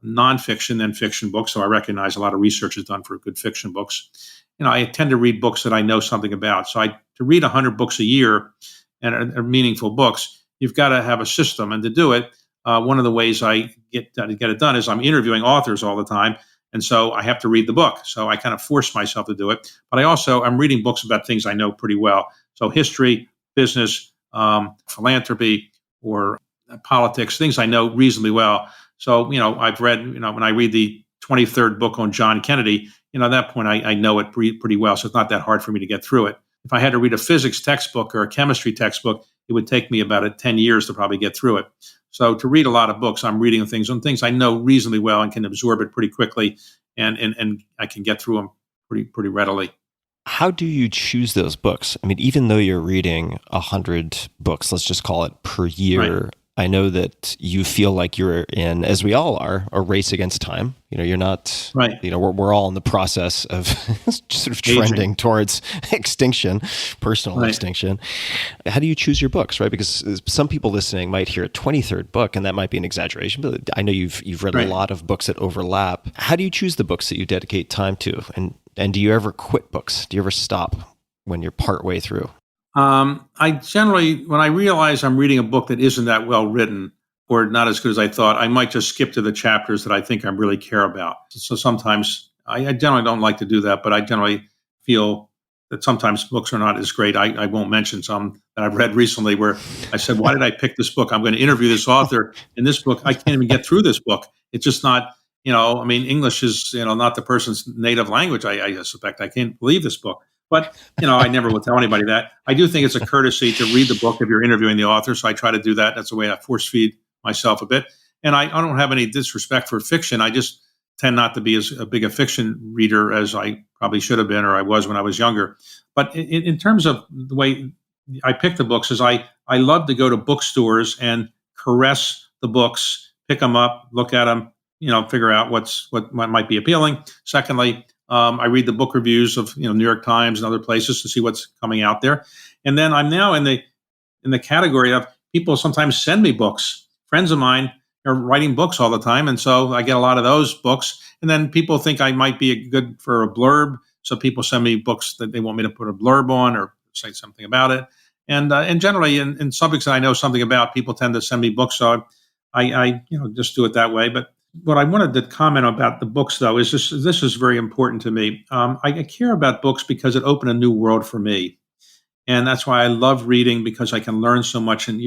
nonfiction than fiction books. So I recognize a lot of research is done for good fiction books. I tend to read books that I know something about. So to read 100 books a year and are meaningful books, you've got to have a system. And to do it, one of the ways I get it done is I'm interviewing authors all the time. And so I have to read the book. So I kind of force myself to do it. But I'm reading books about things I know pretty well. So history, business, philanthropy, or politics, things I know reasonably well. So, I've read, when I read the 23rd book on John Kennedy, at that point I know it pretty well. So it's not that hard for me to get through it. If I had to read a physics textbook or a chemistry textbook, it would take me about 10 years to probably get through it. So to read a lot of books, I'm reading things I know reasonably well and can absorb it pretty quickly, and I can get through them pretty readily. How do you choose those books? I mean, even though you're reading 100 books, let's just call it per year, right. I know that you feel like you're in, as we all are, a race against time. You're not, right. We're all in the process of sort of trending towards extinction, personal extinction. How do you choose your books, right? Because some people listening might hear a 23rd book, and that might be an exaggeration, but I know you've read a lot of books that overlap. How do you choose the books that you dedicate time to? And do you ever quit books? Do you ever stop when you're partway through? I generally, when I realize I'm reading a book that isn't that well written or not as good as I thought, I might just skip to the chapters that I think I really care about. So sometimes I generally don't like to do that, but I generally feel that sometimes books are not as great. I won't mention some that I've read recently where I said, why did I pick this book? I'm going to interview this author in this book. I can't even get through this book. It's just not, English is, not the person's native language. I suspect. I can't believe this book. But, I never will tell anybody that. I do think it's a courtesy to read the book if you're interviewing the author. So I try to do that. That's the way I force feed myself a bit. And I don't have any disrespect for fiction. I just tend not to be as big a fiction reader as I probably should have been or I was when I was younger. But in terms of the way I pick the books is I love to go to bookstores and caress the books, pick them up, look at them, figure out what might be appealing. Secondly, I read the book reviews of New York Times and other places to see what's coming out there. And then I'm now in the category of people sometimes send me books. Friends of mine, are writing books all the time. And so I get a lot of those books. And then people think I might be good for a blurb. So people send me books that they want me to put a blurb on or say something about it. And generally in subjects that I know something about, people tend to send me books. So I just do it that way. But what I wanted to comment about the books, though, is this is very important to me. I care about books because it opened a new world for me. And that's why I love reading, because I can learn so much. And,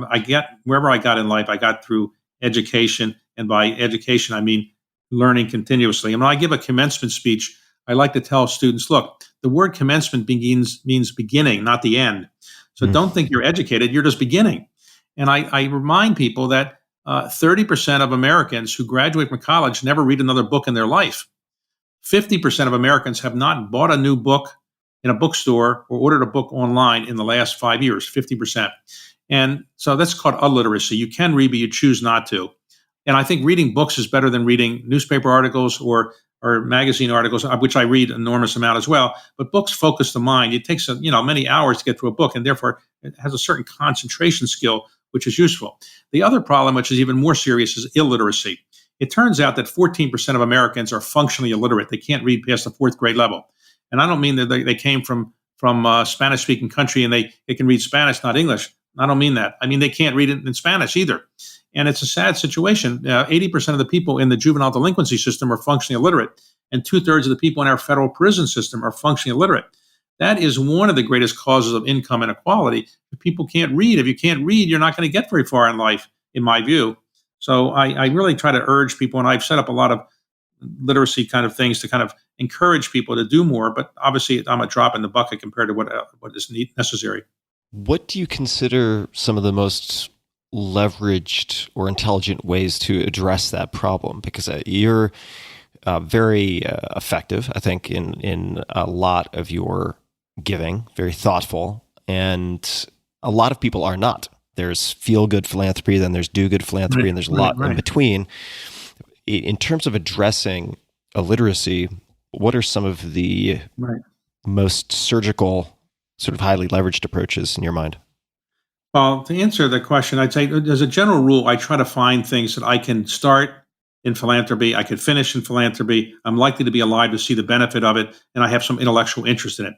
I get wherever I got in life, I got through education. And by education, I mean learning continuously. And when I give a commencement speech, I like to tell students, look, the word commencement means beginning, not the end. So don't think you're educated. You're just beginning. And I remind people that 30% of Americans who graduate from college never read another book in their life. 50% of Americans have not bought a new book in a bookstore or ordered a book online in the last 5 years, 50%. And so that's called illiteracy. You can read, but you choose not to. And I think reading books is better than reading newspaper articles or magazine articles, which I read an enormous amount as well. But books focus the mind. It takes many hours to get through a book, and therefore it has a certain concentration skill, which is useful. The other problem, which is even more serious, is illiteracy. It turns out that 14% of Americans are functionally illiterate. They can't read past the fourth grade level. And I don't mean that they came from a Spanish-speaking country and they can read Spanish, not English. I don't mean that. I mean, they can't read it in Spanish either. And it's a sad situation. 80% of the people in the juvenile delinquency system are functionally illiterate, and 2/3 of the people in our federal prison system are functionally illiterate. That is one of the greatest causes of income inequality. If people can't read, if you can't read, you're not going to get very far in life, in my view. So I really try to urge people, and I've set up a lot of literacy kind of things to kind of encourage people to do more. But obviously, I'm a drop in the bucket compared to what is necessary. What do you consider some of the most leveraged or intelligent ways to address that problem? Because you're very effective, I think, in a lot of your giving, very thoughtful, and a lot of people are not. There's feel-good philanthropy, then there's do-good philanthropy, and there's a lot in between. In terms of addressing illiteracy, what are some of the most surgical, sort of highly leveraged approaches in your mind? Well, to answer the question, I'd say as a general rule, I try to find things that I can start in philanthropy, I could finish in philanthropy, I'm likely to be alive to see the benefit of it, and I have some intellectual interest in it.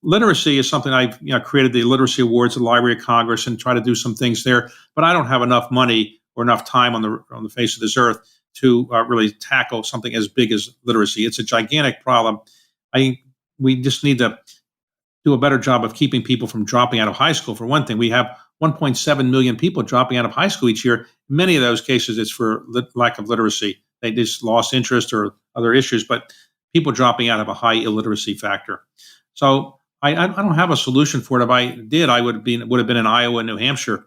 Literacy is something I've created the Literacy Awards at the Library of Congress and try to do some things there, but I don't have enough money or enough time on the face of this earth to really tackle something as big as literacy. It's a gigantic problem. We just need to do a better job of keeping people from dropping out of high school. For one thing, we have 1.7 million people dropping out of high school each year. Many of those cases, it's for lack of literacy. They just lost interest or other issues, but people dropping out have a high illiteracy factor. So I don't have a solution for it. If I did, I would have been in Iowa and New Hampshire,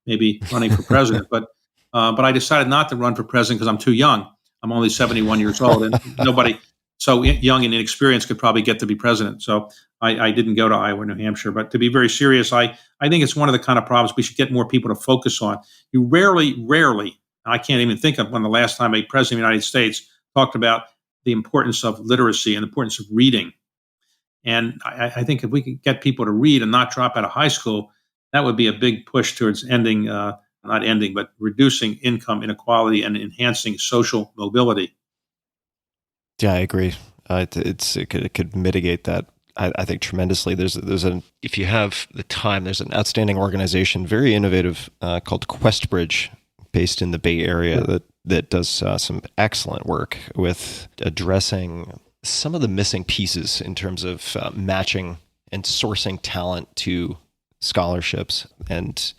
maybe running for president. But I decided not to run for president because I'm too young. I'm only 71 years old, and nobody so young and inexperienced could probably get to be president. So I didn't go to Iowa, New Hampshire. But to be very serious, I think it's one of the kind of problems we should get more people to focus on. You rarely, I can't even think of when the last time a president of the United States talked about the importance of literacy and the importance of reading. And I think if we could get people to read and not drop out of high school, that would be a big push towards but reducing income inequality and enhancing social mobility. Yeah, I agree. It could mitigate that, I think, tremendously. If you have the time, there's an outstanding organization, very innovative, called QuestBridge, based in the Bay Area, that does some excellent work with addressing some of the missing pieces in terms of matching and sourcing talent to scholarships, and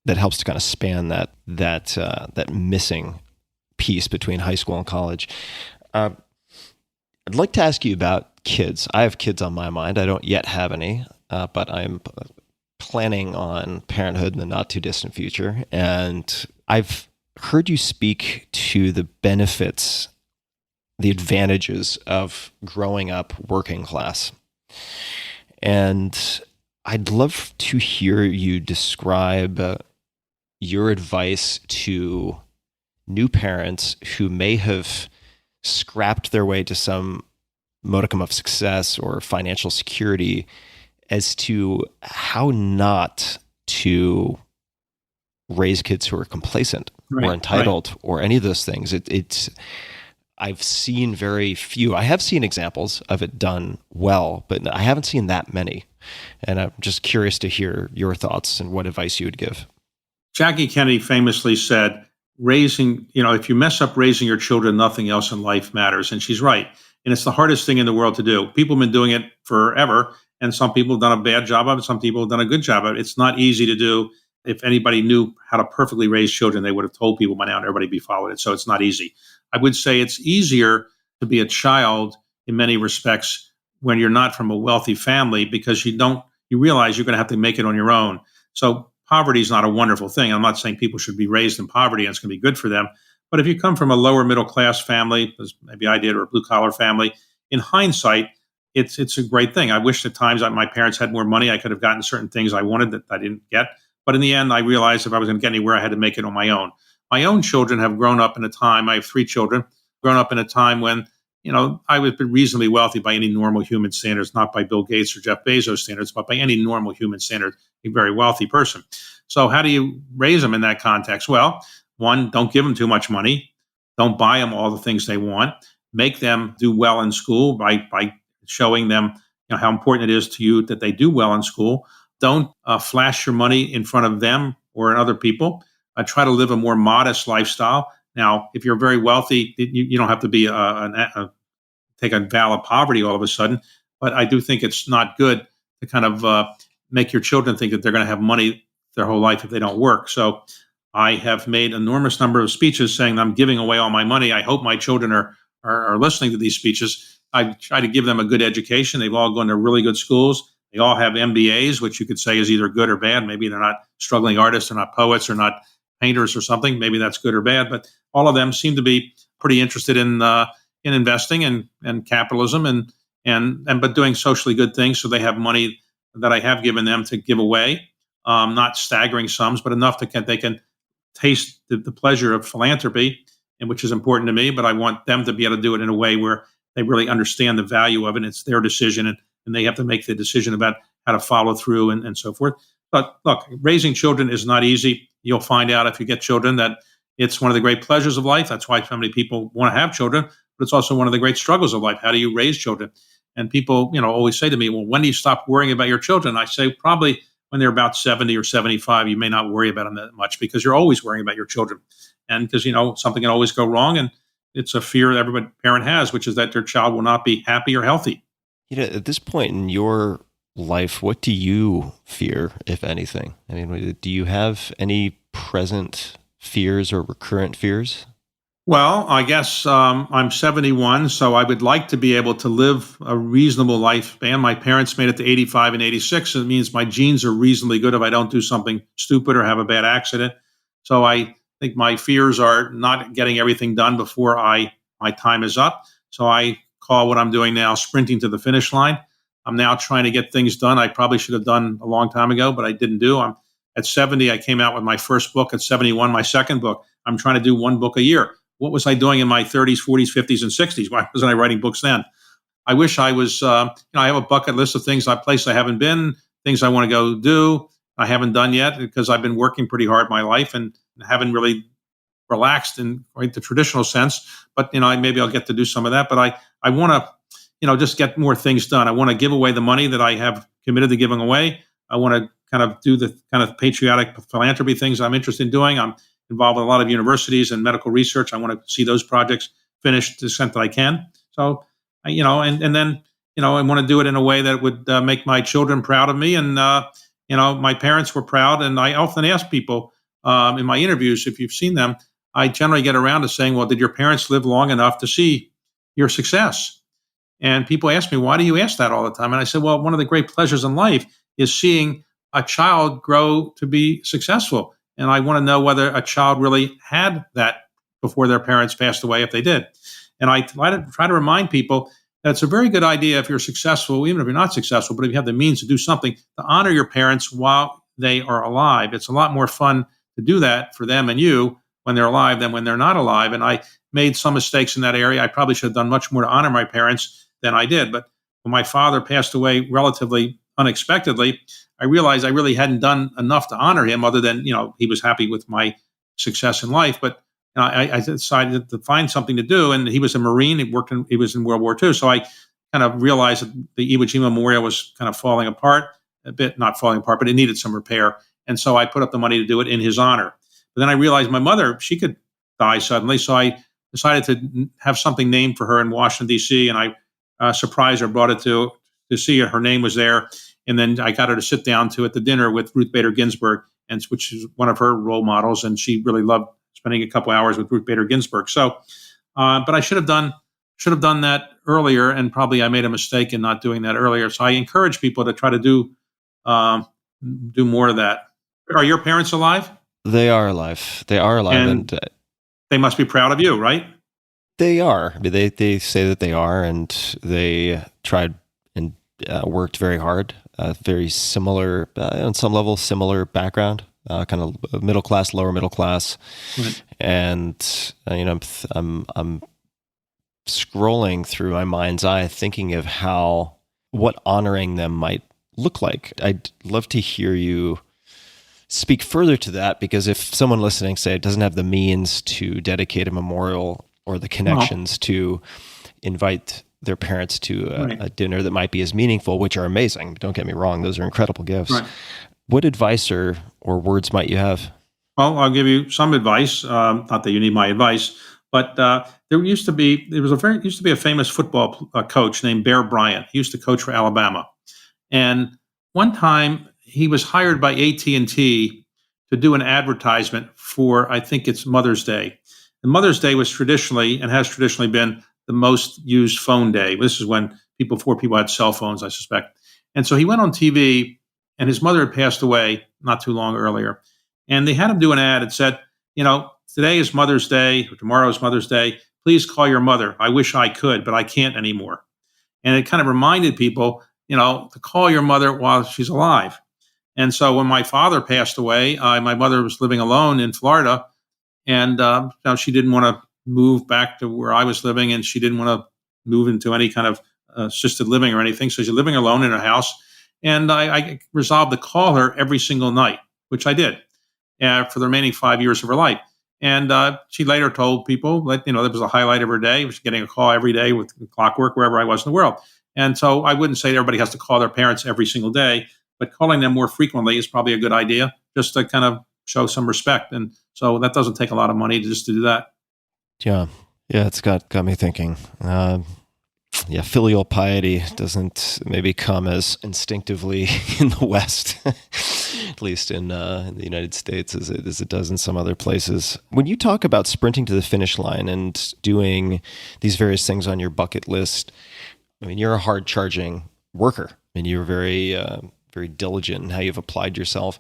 that helps to kind of span that missing piece between high school and college. I'd like to ask you about kids. I have kids on my mind. I don't yet have any, but I'm planning on parenthood in the not too distant future. And I've heard you speak to the benefits, the advantages of growing up working class. And I'd love to hear you describe your advice to new parents who may have scrapped their way to some modicum of success or financial security as to how not to raise kids who are complacent or entitled or any of those things. It's I've seen very few. I have seen examples of it done well, but I haven't seen that many. And I'm just curious to hear your thoughts and what advice you would give. Jackie Kennedy famously said, if you mess up raising your children, nothing else in life matters. And she's right. And it's the hardest thing in the world to do. People have been doing it forever, and some people have done a bad job of it. Some people have done a good job of it. It's not easy to do. If anybody knew how to perfectly raise children, they would have told people by now and everybody be followed it. So it's not easy. I would say it's easier to be a child in many respects when you're not from a wealthy family, because you realize you're going to have to make it on your own. So poverty is not a wonderful thing. I'm not saying people should be raised in poverty and it's going to be good for them. But if you come from a lower middle class family, as maybe I did, or a blue collar family, in hindsight, it's a great thing. I wish at times that my parents had more money. I could have gotten certain things I wanted that I didn't get. But in the end, I realized if I was going to get anywhere, I had to make it on my own. My own children have grown up in a time, I have 3 children, grown up in a time when, I was reasonably wealthy by any normal human standards, not by Bill Gates or Jeff Bezos standards, but by any normal human standard, a very wealthy person. So how do you raise them in that context? Well, one, don't give them too much money. Don't buy them all the things they want. Make them do well in school by showing them how important it is to you that they do well in school. Don't flash your money in front of them or in other people. Try to live a more modest lifestyle. Now, if you're very wealthy, you don't have to be take a vow of poverty all of a sudden. But I do think it's not good to kind of make your children think that they're going to have money their whole life if they don't work. So I have made an enormous number of speeches saying I'm giving away all my money. I hope my children are listening to these speeches. I try to give them a good education. They've all gone to really good schools. They all have MBAs, which you could say is either good or bad. Maybe they're not struggling artists, they're not poets, or not painters or something. Maybe that's good or bad. But all of them seem to be pretty interested in investing and capitalism and but doing socially good things. So they have money that I have given them to give away, not staggering sums, but enough that they can taste the pleasure of philanthropy, and which is important to me. But I want them to be able to do it in a way where they really understand the value of it. It's their decision, and they have to make the decision about how to follow through and so forth. But look, raising children is not easy. You'll find out if you get children that it's one of the great pleasures of life. That's why so many people want to have children, but it's also one of the great struggles of life. How do you raise children? And people, always say to me, well, when do you stop worrying about your children? I say probably when they're about 70 or 75, you may not worry about them that much because you're always worrying about your children. And because, something can always go wrong. And it's a fear that every parent has, which is that their child will not be happy or healthy. At this point in your life, what do you fear, if anything? I mean, do you have any present fears or recurrent fears? Well, I guess I'm 71, so I would like to be able to live a reasonable lifespan. My parents made it to 85 and 86. It means my genes are reasonably good if I don't do something stupid or have a bad accident. So I think my fears are not getting everything done before my time is up. So I call what I'm doing now sprinting to the finish line. I'm now trying to get things done I probably should have done a long time ago, but I didn't do. I'm at 70, I came out with my first book. At 71, my second book. I'm trying to do one book a year. What was I doing in my 30s, 40s, 50s, and 60s? Why wasn't I writing books then? I wish I was, I have a bucket list of places I haven't been, things I want to go do. I haven't done yet because I've been working pretty hard my life and haven't really relaxed in quite the traditional sense. But, maybe I'll get to do some of that. But I want to, just get more things done. I want to give away the money that I have committed to giving away. I want to kind of do the kind of patriotic philanthropy things I'm interested in doing. I'm involved with a lot of universities and medical research. I want to see those projects finished to the extent that I can. So, and then, I want to do it in a way that would make my children proud of me. And, my parents were proud. And I often ask people in my interviews, if you've seen them, I generally get around to saying, well, did your parents live long enough to see your success? And people ask me, why do you ask that all the time? And I said, well, one of the great pleasures in life is seeing a child grow to be successful. And I want to know whether a child really had that before their parents passed away, if they did. And I try to remind people that it's a very good idea if you're successful, even if you're not successful, but if you have the means to do something, to honor your parents while they are alive. It's a lot more fun to do that for them and you when they're alive than when they're not alive. And I made some mistakes in that area. I probably should have done much more to honor my parents than I did. But when my father passed away relatively unexpectedly, I realized I really hadn't done enough to honor him other than, he was happy with my success in life. But I decided to find something to do, and he was a Marine. He was in World War II, so I kind of realized that the Iwo Jima Memorial was kind of falling apart a bit, not falling apart, but it needed some repair. And so I put up the money to do it in his honor. But then I realized my mother, she could die suddenly, so I decided to have something named for her in Washington, D.C., and I surprised her, brought it to see her. Her name was there, and then I got her to sit down at the dinner with Ruth Bader Ginsburg, and which is one of her role models, and she really loved spending a couple hours with Ruth Bader Ginsburg. So, but I should have done that earlier, and probably I made a mistake in not doing that earlier. So I encourage people to try to do more of that. Are your parents alive? They are alive. They are alive, and they must be proud of you, right? They are. I mean, they say that they are, and they tried and worked very hard. Very similar, on some level, similar background. Kind of middle class, lower middle class, right. And I'm scrolling through my mind's eye, thinking of what honoring them might look like. I'd love to hear you speak further to that, because if someone listening, say, doesn't have the means to dedicate a memorial or the connections to invite their parents to a dinner that might be as meaningful, which are amazing. Don't get me wrong; those are incredible gifts. Right. What advice or words might you have? Well, I'll give you some advice. Not that you need my advice, but there used to be a famous football coach named Bear Bryant. He used to coach for Alabama, and one time he was hired by AT&T to do an advertisement for, I think it's Mother's Day. And Mother's Day was traditionally and has traditionally been the most used phone day. This is before people had cell phones, I suspect. And so he went on TV, and his mother had passed away not too long earlier. And they had him do an ad. It said, today is Mother's Day, or tomorrow is Mother's Day. Please call your mother. I wish I could, but I can't anymore. And it kind of reminded people, to call your mother while she's alive. And so when my father passed away, my mother was living alone in Florida, and she didn't want to move back to where I was living, and she didn't want to move into any kind of assisted living or anything. So she's living alone in her house. And I resolved to call her every single night, which I did for the remaining 5 years of her life. And she later told people that, there was a highlight of her day. She was getting a call every day with clockwork wherever I was in the world. And so I wouldn't say that everybody has to call their parents every single day, but calling them more frequently is probably a good idea, just to kind of show some respect. And so that doesn't take a lot of money to do that. Yeah, it's got me thinking. Filial piety doesn't maybe come as instinctively in the West, at least in the United States, as it does in some other places. When you talk about sprinting to the finish line and doing these various things on your bucket list, I mean, you're a hard-charging worker, and you're very, very diligent in how you've applied yourself.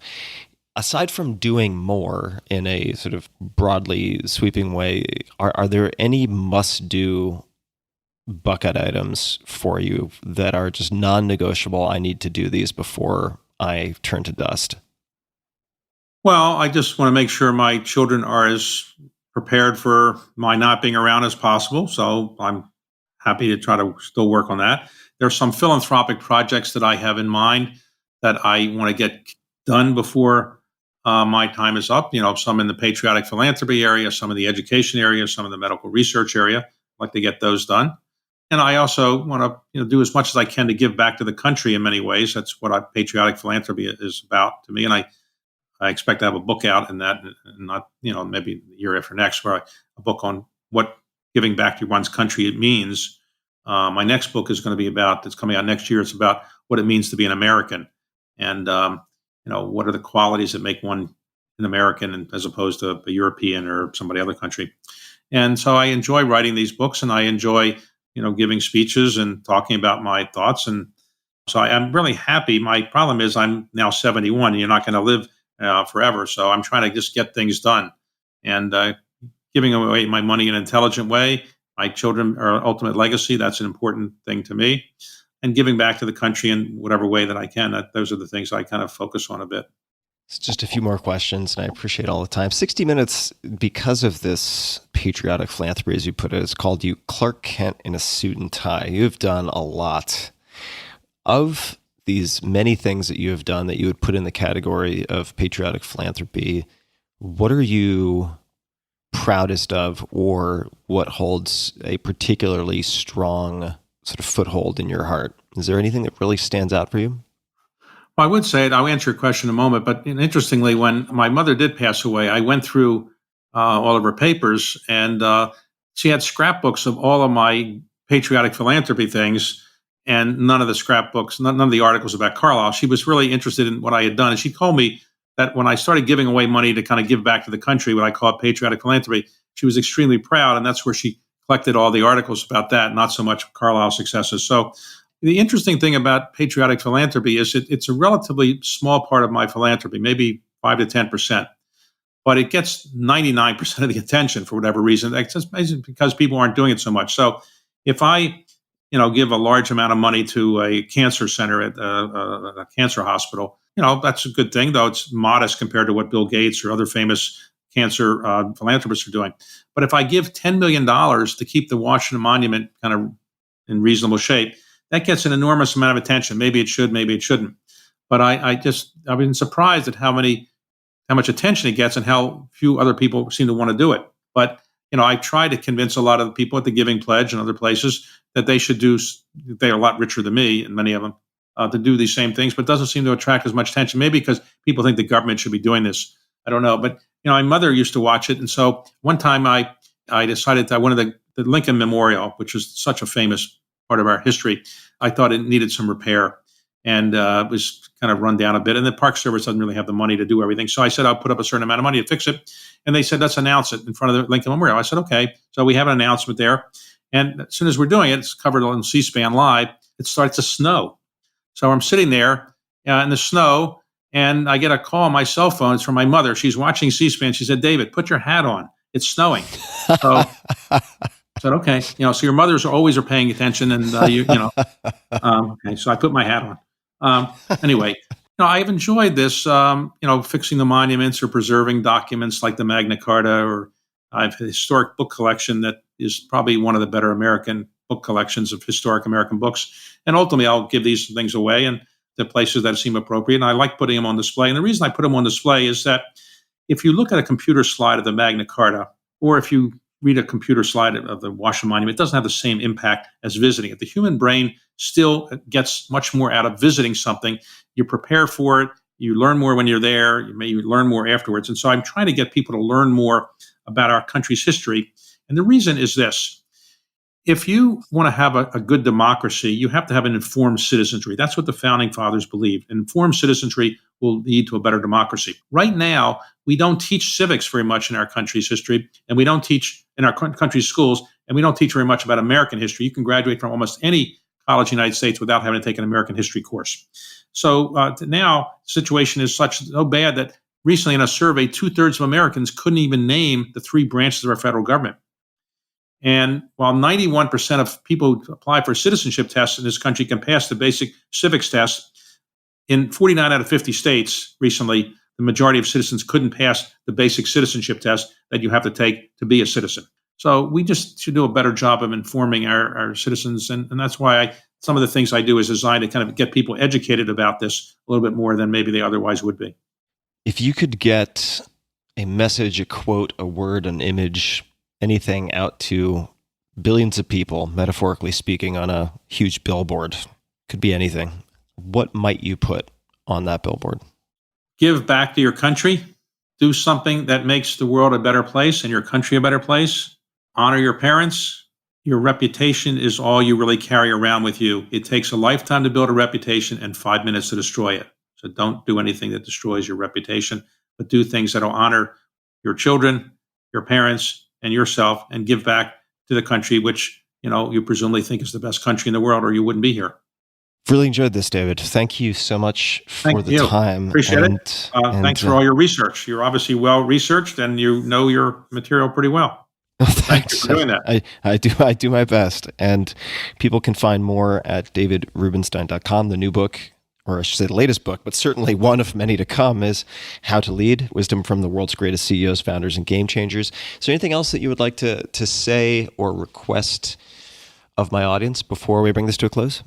Aside from doing more in a sort of broadly sweeping way, are there any must-do bucket items for you that are just non-negotiable? I need to do these before I turn to dust. Well, I just want to make sure my children are as prepared for my not being around as possible. So I'm happy to try to still work on that. There's some philanthropic projects that I have in mind that I want to get done before my time is up. Some in the patriotic philanthropy area, some in the education area, some in the medical research area. I'd like to get those done. And I also want to do as much as I can to give back to the country in many ways. That's what patriotic philanthropy is about to me. And I expect to have a book out in that, and not, maybe the year after next, a book on what giving back to one's country it means. My next book is going to be it's coming out next year. It's about what it means to be an American, and what are the qualities that make one an American as opposed to a European or somebody other country. And so I enjoy writing these books, and I enjoy giving speeches and talking about my thoughts. And so I'm really happy. My problem is I'm now 71, and you're not going to live forever. So I'm trying to just get things done, and giving away my money in an intelligent way. My children are ultimate legacy. That's an important thing to me, and giving back to the country in whatever way that I can. Those are the things I kind of focus on a bit. It's just a few more questions, and I appreciate all the time. 60 Minutes, because of this patriotic philanthropy, as you put it, has called you Clark Kent in a suit and tie. You've done a lot. Of these many things that you have done that you would put in the category of patriotic philanthropy, What are you proudest of, or what holds a particularly strong sort of foothold in your heart? Is there anything that really stands out for you? Well, I would say it. I'll answer your question in a moment. But interestingly, when my mother did pass away, I went through all of her papers, and she had scrapbooks of all of my patriotic philanthropy things, and none of the scrapbooks, none of the articles about Carlyle. She was really interested in what I had done, and she told me that when I started giving away money to kind of give back to the country, what I call patriotic philanthropy, she was extremely proud, and that's where she collected all the articles about that, not so much Carlyle's successes. So the interesting thing about patriotic philanthropy is it's a relatively small part of my philanthropy, maybe 5 to 10%, but it gets 99% of the attention for whatever reason. It's just because people aren't doing it so much. So if I, give a large amount of money to a cancer center at a cancer hospital, that's a good thing, though it's modest compared to what Bill Gates or other famous cancer philanthropists are doing. But if I give $10 million to keep the Washington Monument kind of in reasonable shape, that gets an enormous amount of attention. Maybe it should, maybe it shouldn't. But I've been surprised at how much attention it gets and how few other people seem to want to do it. But I try to convince a lot of the people at the Giving Pledge and other places that they should do. They're a lot richer than me, and many of them, to do these same things. But it doesn't seem to attract as much attention. Maybe because people think the government should be doing this. I don't know. But my mother used to watch it, and so one time I decided that I wanted the Lincoln Memorial, which is such a famous part of our history. I thought it needed some repair, and it was kind of run down a bit. And the Park Service doesn't really have the money to do everything. So I said, I'll put up a certain amount of money to fix it. And they said, let's announce it in front of the Lincoln Memorial. I said, okay. So we have an announcement there. And as soon as we're doing it, it's covered on C-SPAN Live. It starts to snow. So I'm sitting there in the snow, and I get a call on my cell phone. It's from my mother. She's watching C-SPAN. She said, David, put your hat on. It's snowing. So I said, okay. So your mothers always are paying attention, and okay. So I put my hat on. Anyway, I've enjoyed this, fixing the monuments or preserving documents like the Magna Carta, or I have a historic book collection that is probably one of the better American book collections of historic American books. And ultimately, I'll give these things away and to places that seem appropriate. And I like putting them on display. And the reason I put them on display is that if you look at a computer slide of the Magna Carta, or if you read a computer slide of the Washington Monument, it doesn't have the same impact as visiting it. The human brain still gets much more out of visiting something. You prepare for it. You learn more when you're there. You may learn more afterwards. And so I'm trying to get people to learn more about our country's history. And the reason is this. If you want to have a good democracy, you have to have an informed citizenry. That's what the founding fathers believed. An informed citizenry will lead to a better democracy. Right now, we don't teach civics very much in our country's history, and we don't teach in our country's schools, and we don't teach very much about American history. You can graduate from almost any college in the United States without having to take an American history course. So now the situation is so bad that recently in a survey, 2/3 of Americans couldn't even name the 3 branches of our federal government. And while 91% of people who apply for citizenship tests in this country can pass the basic civics test, in 49 out of 50 states recently, the majority of citizens couldn't pass the basic citizenship test that you have to take to be a citizen. So we just should do a better job of informing our citizens. And that's why some of the things I do is designed to kind of get people educated about this a little bit more than maybe they otherwise would be. If you could get a message, a quote, a word, an image, anything out to billions of people, metaphorically speaking, on a huge billboard, could be anything, what might you put on that billboard? Give back to your country. Do something that makes the world a better place and your country a better place. Honor your parents. Your reputation is all you really carry around with you. It takes a lifetime to build a reputation and 5 minutes to destroy it. So don't do anything that destroys your reputation, but do things that will honor your children, your parents, and yourself, and give back to the country, which, you presumably think is the best country in the world, or you wouldn't be here. Really enjoyed this, David. Thank you so much for the time. Appreciate it. Thanks for all your research. You're obviously well-researched, and you know your material pretty well. Thanks for doing that. I do my best. And people can find more at davidrubenstein.com. The new book, or I should say the latest book, but certainly one of many to come, is How to Lead, Wisdom from the World's Greatest CEOs, Founders, and Game Changers. Is there anything else that you would like to say or request of my audience before we bring this to a close?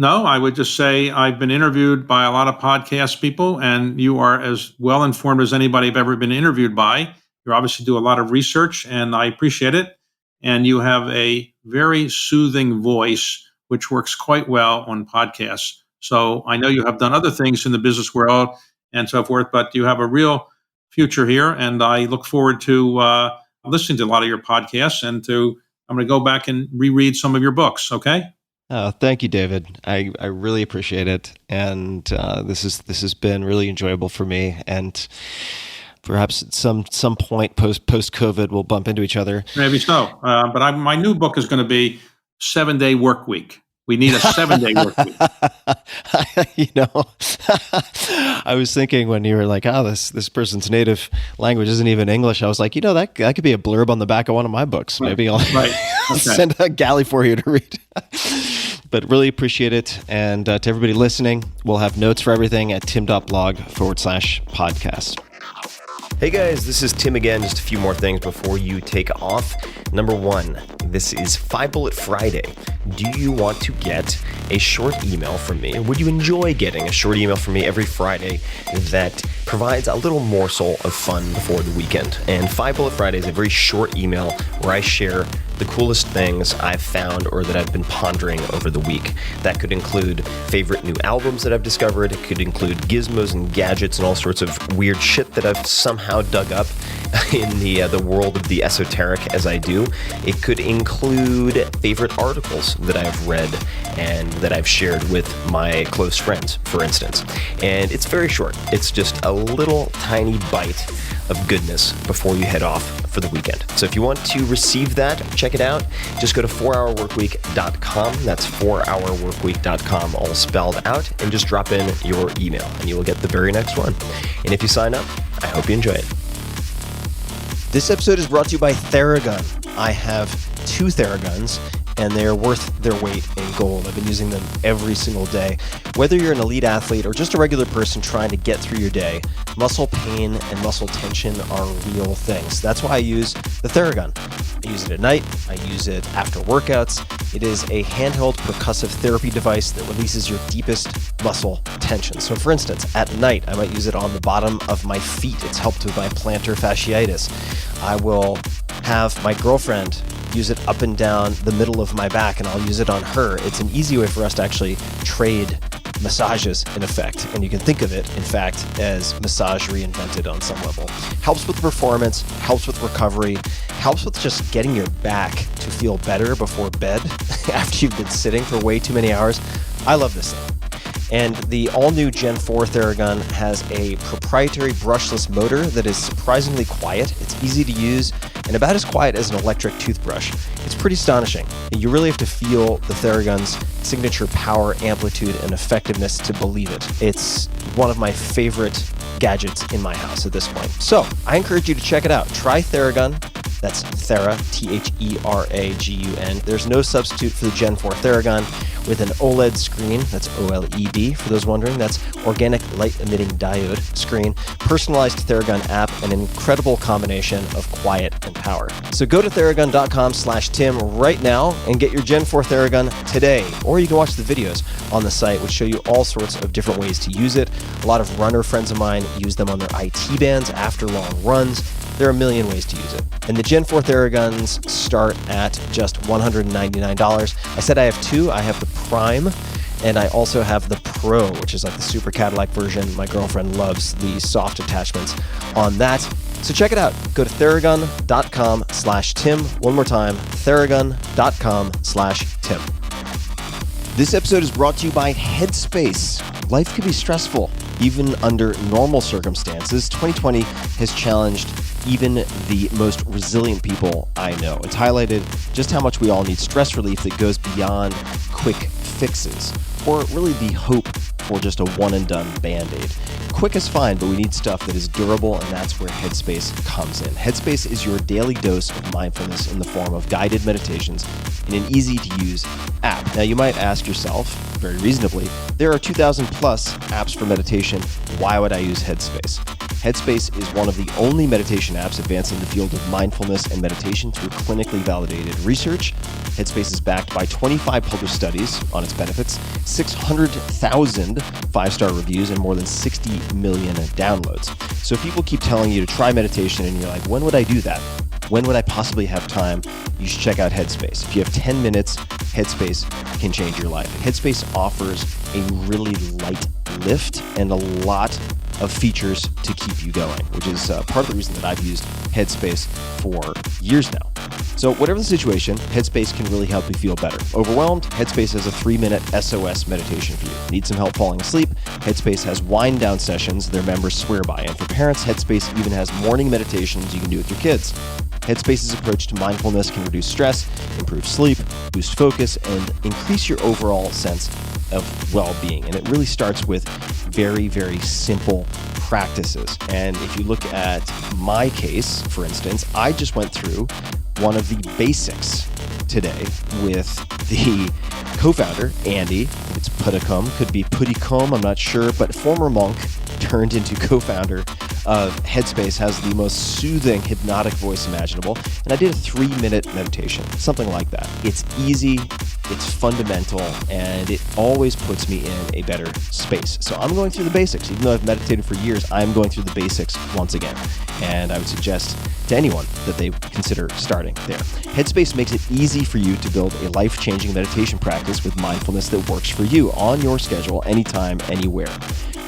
No, I would just say I've been interviewed by a lot of podcast people, and you are as well informed as anybody I've ever been interviewed by. You obviously do a lot of research, and I appreciate it. And you have a very soothing voice, which works quite well on podcasts. So I know you have done other things in the business world and so forth, but you have a real future here. And I look forward to listening to a lot of your podcasts I'm going to go back and reread some of your books. Okay. Oh, thank you, David. I really appreciate it, and this has been really enjoyable for me. And perhaps at some point post COVID, we'll bump into each other. Maybe so. But my new book is going to be 7-Day Work Week. We need a 7-day work week. I was thinking when you were like, "Oh, this person's native language isn't even English." I was like, that could be a blurb on the back of one of my books. Right. Maybe I'll Okay. send a galley for you to read. But really appreciate it. And to everybody listening, we'll have notes for everything at tim.blog/podcast. Hey guys, this is Tim again. Just a few more things before you take off. Number one, this is 5 Bullet Friday. Do you want to get a short email from me? Would you enjoy getting a short email from me every Friday that provides a little morsel of fun before the weekend? And 5 Bullet Friday is a very short email where I share the coolest things I've found or that I've been pondering over the week. That could include favorite new albums that I've discovered. It could include gizmos and gadgets and all sorts of weird shit that I've somehow dug up in the world of the esoteric as I do. It could include favorite articles that I've read and that I've shared with my close friends, for instance. And it's very short. It's just a little tiny bite of goodness before you head off for the weekend. So if you want to receive that, check it out. Just go to 4hourworkweek.com. That's 4hourworkweek.com, all spelled out, and just drop in your email and you will get the very next one. And if you sign up, I hope you enjoy it. This episode is brought to you by Theragun. I have 2 Theraguns, and they are worth their weight in gold. I've been using them every single day. Whether you're an elite athlete or just a regular person trying to get through your day, muscle pain and muscle tension are real things. That's why I use the Theragun. I use it at night. I use it after workouts. It is a handheld percussive therapy device that releases your deepest muscle tension. So for instance, at night, I might use it on the bottom of my feet. It's helped with my plantar fasciitis. I will have my girlfriend use it up and down the middle of my back, and I'll use it on her. It's an easy way for us to actually trade massages, in effect. And you can think of it, in fact, as massage reinvented on some level. Helps with performance, helps with recovery, helps with just getting your back to feel better before bed after you've been sitting for way too many hours. I love this thing. And the all-new Gen 4 Theragun has a proprietary brushless motor that is surprisingly quiet. It's easy to use and about as quiet as an electric toothbrush. It's pretty astonishing. You really have to feel the Theragun's signature power, amplitude, and effectiveness to believe it. It's one of my favorite gadgets in my house at this point. So I encourage you to check it out. Try Theragun. That's Thera, Theragun. There's no substitute for the Gen 4 Theragun with an OLED screen. That's OLED, for those wondering. That's organic light-emitting diode screen, personalized Theragun app, an incredible combination of quiet and power. So go to Theragun.com/Tim right now and get your Gen 4 Theragun today. Or you can watch the videos on the site, which show you all sorts of different ways to use it. A lot of runner friends of mine use them on their IT bands after long runs. There are a million ways to use it. And the Gen 4 Theraguns start at just $199. I said I have 2. I have the Prime, and I also have the Pro, which is like the super Cadillac version. My girlfriend loves the soft attachments on that. So check it out. Go to Theragun.com/Tim. One more time, Theragun.com/Tim. This episode is brought to you by Headspace. Life can be stressful, even under normal circumstances. 2020 has challenged even the most resilient people I know. It's highlighted just how much we all need stress relief that goes beyond quick fixes, or really the hope for just a one-and-done Band-Aid. Quick is fine, but we need stuff that is durable, and that's where Headspace comes in. Headspace is your daily dose of mindfulness in the form of guided meditations in an easy-to-use app. Now, you might ask yourself, very reasonably, there are 2,000 plus apps for meditation. Why would I use Headspace? Headspace is one of the only meditation apps advancing the field of mindfulness and meditation through clinically validated research. Headspace is backed by 25 published studies on its benefits, 600,000 five-star reviews, and more than 60 million downloads. So if people keep telling you to try meditation and you're like, when would I do that? When would I possibly have time? You should check out Headspace. If you have 10 minutes, Headspace can change your life. Headspace offers a really light lift and a lot of features to keep you going, which is part of the reason that I've used Headspace for years now. So whatever the situation, Headspace can really help you feel better. Overwhelmed? Headspace has a 3-minute SOS meditation for you. Need some help falling asleep? Headspace has wind down sessions their members swear by. And for parents, Headspace even has morning meditations you can do with your kids. Headspace's approach to mindfulness can reduce stress, improve sleep, boost focus, and increase your overall sense of well-being. And it really starts with very, very simple practices. And if you look at my case, for instance, I just went through one of the basics today with the co-founder, Andy. I think it's Pudicum, could be Pudicum, I'm not sure, but former monk turned into co-founder of Headspace, has the most soothing, hypnotic voice imaginable. And I did a 3-minute meditation, something like that. It's easy, it's fundamental, and it always puts me in a better space. So I'm going through the basics. Even though I've meditated for years, I'm going through the basics once again. And I would suggest to anyone that they consider starting there. Headspace makes it easy for you to build a life-changing meditation practice with mindfulness that works for you on your schedule, anytime, anywhere.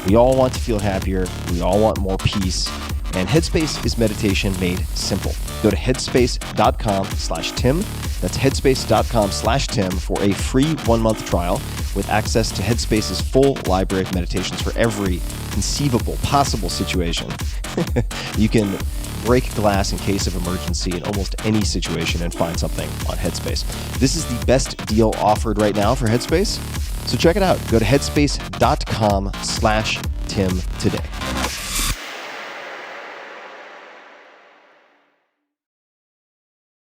We all want to feel happier. We all want more peace. And Headspace is meditation made simple. Go to headspace.com/Tim. That's headspace.com/Tim for a free 1-month trial with access to Headspace's full library of meditations for every conceivable, possible situation. You can break glass in case of emergency in almost any situation and find something on Headspace. This is the best deal offered right now for Headspace. So check it out. Go to headspace.com/Tim today.